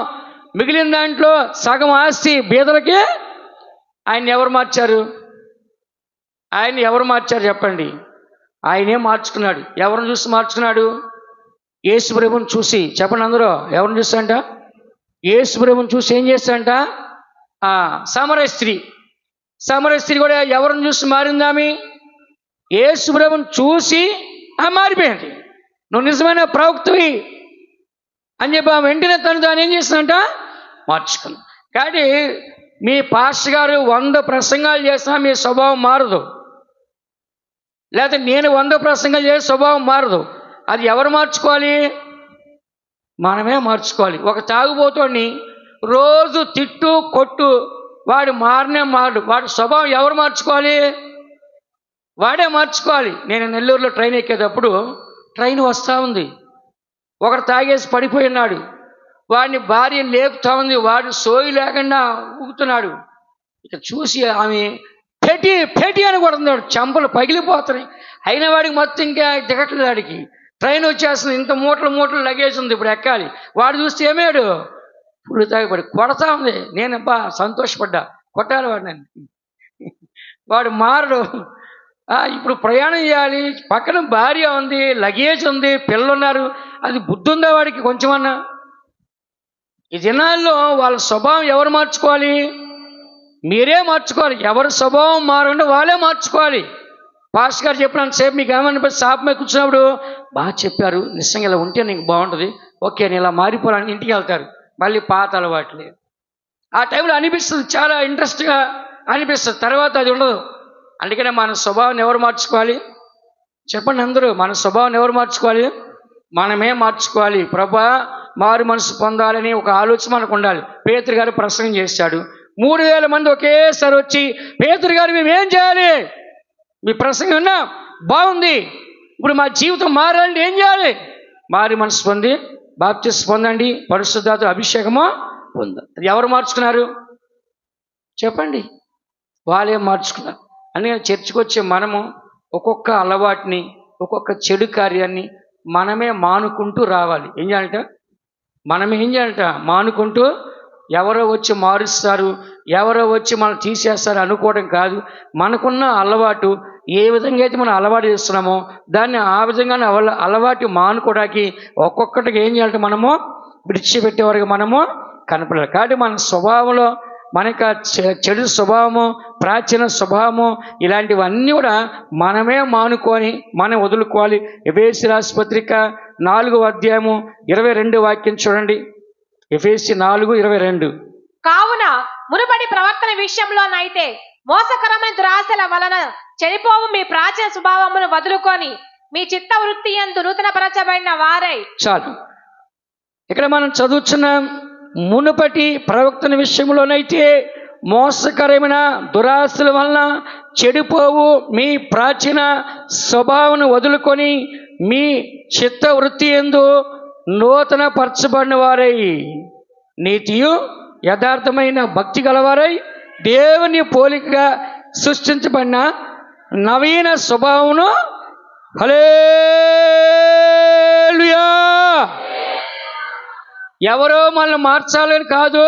మిగిలిన దాంట్లో సగం ఆస్తి బీదలకే. ఆయన ఎవరు మార్చారు? ఆయన ఎవరు మార్చారు చెప్పండి? ఆయనే మార్చుకున్నాడు. ఎవరిని చూసి మార్చుకున్నాడు? యేసు ప్రభుని చూసి. చెప్పండి అందరూ. ఎవరిని చూస్తాంట? యేసు ప్రభుని చూసి ఏం చేస్తాంట? సమరయ స్త్రీ కూడా ఎవరిని చూసి మారిందామి? యేసు ప్రభుని చూసి మారిపోయింది. నువ్వు నిజమైన ప్రవక్తవి అని చెప్పి వెంటనే దాన్ని ఏం చేస్తుందంట? మార్చుకుంది. కాబట్టి మీ పాస్టర్ గారు 100 ప్రసంగాలు చేసినా మీ స్వభావం మారదు. లేకపోతే నేను 100 ప్రసంగాలు చేసే స్వభావం మారదు. అది ఎవరు మార్చుకోవాలి? మనమే మార్చుకోవాలి. ఒక తాగుబోతోని రోజు తిట్టు కొట్టు, వాడు మారు. వాడి స్వభావం ఎవరు మార్చుకోవాలి? వాడే మార్చుకోవాలి. నేను నెల్లూరులో ట్రైన్ ఎక్కేటప్పుడు ట్రైన్ వస్తూ ఉంది. ఒకడు తాగేసి పడిపోయినాడు. వాడిని భార్య లేపుతా ఉంది. వాడు సోయి లేకుండా ఊగుతున్నాడు. ఇక చూసి ఆమె పెట్టి అని కొడుతున్నాడు. చెంపలు పగిలిపోతున్నాయి. అయిన వాడికి మొత్తం ఇంకా దిగట్లేదు. వాడికి ట్రైన్ వచ్చేస్తుంది. ఇంత మూటలు లగేజ్ ఉంది, ఇప్పుడు ఎక్కాలి. వాడు చూస్తే ఏమేడు ఫుల్ తాగిపడి కొడతా ఉంది. నేను సంతోషపడ్డా, కొట్టాలి వాడిని. వాడు మారడు. ఇప్పుడు ప్రయాణం చేయాలి, పక్కన భార్య ఉంది, లగేజ్ ఉంది, పిల్లలు ఉన్నారు. అది బుద్ధి ఉందా వాడికి కొంచెమన్నా? ఈ దినాల్లో వాళ్ళ స్వభావం ఎవరు మార్చుకోవాలి? మీరే మార్చుకోవాలి. ఎవరి స్వభావం మారండి వాళ్ళే మార్చుకోవాలి. పాస్టర్ గారు చెప్పినంతసేపు మీకు ఏమనిపిస్తుంది? షాప్ మీద కూర్చున్నప్పుడు బాగా చెప్పారు, నిజంగా ఇలా ఉంటే నీకు బాగుంటుంది, ఓకే నేను ఇలా మారిపోవాలని ఇంటికి వెళ్తారు. మళ్ళీ పాత అలవాట్లే. ఆ టైంలో అనిపిస్తుంది, చాలా ఇంట్రెస్ట్గా అనిపిస్తుంది. తర్వాత అది ఉండదు. అందుకనే మన స్వభావాన్ని ఎవరు మార్చుకోవాలి చెప్పండి అందరూ? మన స్వభావాన్ని ఎవరు మార్చుకోవాలి? మనమే మార్చుకోవాలి. ప్రభా మారు మనసు పొందాలని ఒక ఆలోచన మనకు ఉండాలి. పేతురు గారు ప్రసంగం చేశాడు. 3000 మంది ఒకేసారి వచ్చి, పేతురు గారు మేము ఏం చేయాలి? మీ ప్రసంగం విన్నా బాగుంది, ఇప్పుడు మా జీవితం మారాలంటే ఏం చేయాలి? మారి మనసు పొంది బాప్తిస్మం పొందండి, పరిశుద్ధాత్మ అభిషేకము పొందాలి. అది ఎవరు మార్చుకున్నారు చెప్పండి? వాళ్ళే మార్చుకున్నారు. అందుకని చర్చికి వచ్చే మనము ఒక్కొక్క అలవాటుని, ఒక్కొక్క చెడు కార్యాన్ని మనమే మానుకుంటూ రావాలి. ఏం చేయాలంట? మనం ఏం చేయాలంట? మానుకుంటూ. ఎవరో వచ్చి మారుస్తారు, ఎవరో వచ్చి మనం తీసేస్తారు అనుకోవడం కాదు. మనకున్న అలవాటు ఏ విధంగా అయితే మనం అలవాటు చేస్తున్నామో దాన్ని ఆ విధంగానే అలవాటు మానుకోవడానికి ఒక్కొక్కటికి ఏం చేయాలంటే మనము విడిచిపెట్టేవారికి మనము కనపడాలి. కాబట్టి మన స్వభావంలో మనకి చెడు స్వభావము, ప్రాచీన స్వభావము, ఇలాంటివన్నీ కూడా మనమే మానుకొని మనం వదులుకోవాలి. ఎఫెసీ రాసిన పత్రిక 4వ అధ్యాయము 22వ వాక్యం చూడండి. ఎఫెసీ 4:22. కావున మునుపటి ప్రవర్తన విషయంలోనైతే మోసకరమైన దురాశల వలన చెడిపోవు మీ ప్రాచీన స్వభావమును వదులుకొని మీ చిత్త వృత్తి యందు నూతన పరచబడిన వారై. చాలు. ఇక్కడ మనం చదువుతున్నాం, మునుపటి ప్రవర్తన విషయంలోనైతే మోసకరమైన దురాశల వలన చెడిపోవు మీ ప్రాచీన స్వభావం వదులుకొని మీ చిత్త వృత్తి యందు నూతన పరచబడిన వారై, నీతియు యథార్థమైన భక్తి గలవారై దేవుని పోలికగా సృష్టించబడిన నవీన స్వభావమును. హల్లెలూయా. ఎవరో మనల్ని మార్చాలని కాదు,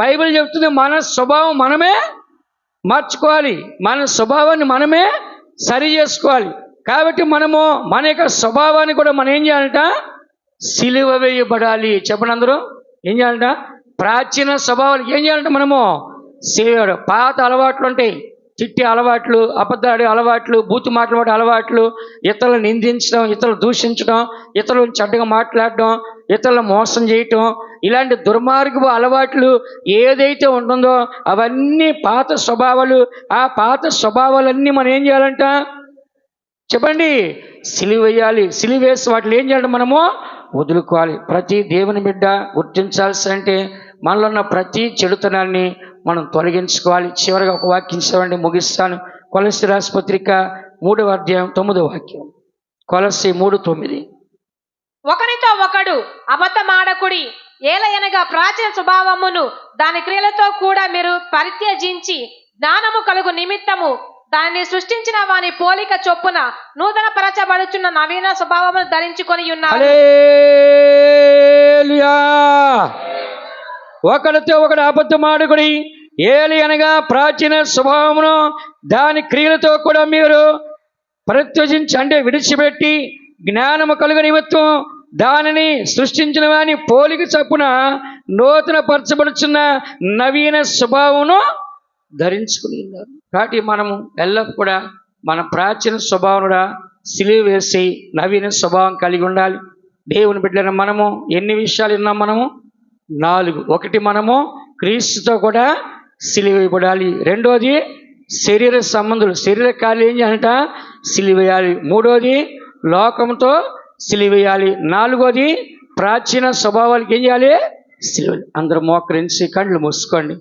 బైబిల్ చెప్తుంది మన స్వభావం మనమే మార్చుకోవాలి, మన స్వభావాన్ని మనమే సరి చేసుకోవాలి. కాబట్టి మనము మన యొక్క స్వభావాన్ని కూడా మనం ఏం చేయాలంట? సిలువ వేయబడాలి. చెప్పండి అందరూ, ఏం చేయాలంట? ప్రాచీన స్వభావానికి ఏం చేయాలంటే మనము సిలువ. పాత అలవాట్లు ఉంటాయి, చిట్టి అలవాట్లు, అబద్ధాడి అలవాట్లు, బూతు మాట్లాడే అలవాట్లు, ఇతరులను నిందించడం, ఇతరులు దూషించడం, ఇతరులను చెడ్డగా మాట్లాడడం, ఇతరులను మోసం చేయటం, ఇలాంటి దుర్మార్గపు అలవాట్లు ఏదైతే ఉంటుందో అవన్నీ పాత స్వభావాలు. ఆ పాత స్వభావాలన్నీ మనం ఏం చేయాలంట చెప్పండి? సిలువేయాలి. సిలువేసి వాటిని ఏం చేయాలంటే మనము వదులుకోవాలి. ప్రతి దేవుని బిడ్డ గుర్తించాల్సి అంటే మనలో ఉన్న ప్రతి చెడుతనాన్ని మనం తొలగించుకోవాలి. చివరిగా ఒక వాక్యం చదవండి, ముగిస్తాను. కొలస్సీ రాసిన పత్రిక 3వ అధ్యాయం 9వ వాక్యం. కొలస్సీ 3:9. ఒకరితో ఒకడు అబద్ధమాడకుడి, ఏలయనగా ప్రాచీన స్వభావమును దాని క్రియలతో కూడా మీరు పరిత్యజించి జ్ఞానము కలుగు నిమిత్తము దానిని సృష్టించిన వాని పోలిక చొప్పున నూతన పరచబడుచున్న నవీన స్వభావమును ధరించుకొని ఉన్నారు. హల్లెలూయా. ఒకరితో ఒకడు అబద్ధమాడకుడి, ఏలి అనగా ప్రాచీన స్వభావమును దాని క్రియలతో కూడా మీరు పరిత్యజించి అంటే విడిచిపెట్టి జ్ఞానము కలుగు నిమిత్తం దానిని సృష్టించిన వాని పోలిక చొప్పున నూతన పరచబడుచున్న నవీన స్వభావమును ధరించుకుని ఉన్నారు. కాబట్టి మనము ఎల్లప్పుడూ కూడా మన ప్రాచీన స్వభావం కూడా సిలువ వేసి నవీన స్వభావం కలిగి ఉండాలి. దేవుని బిడ్డలను మనము ఎన్ని విషయాలు విన్నాం? మనము 4. ఒకటి, మనము క్రీస్తుతో కూడా సిలువ వేయబడాలి. రెండోది, శరీర సంబంధులు, శరీర కార్యాలు ఏం చేయాలంట? సిలువేయాలి. మూడోది, లోకంతో సిలువేయాలి. 4వది, ప్రాచీన స్వభావాలకి ఏం చేయాలి? సిలువ. అందరూ మోకరించి కళ్ళు మూసుకోండి.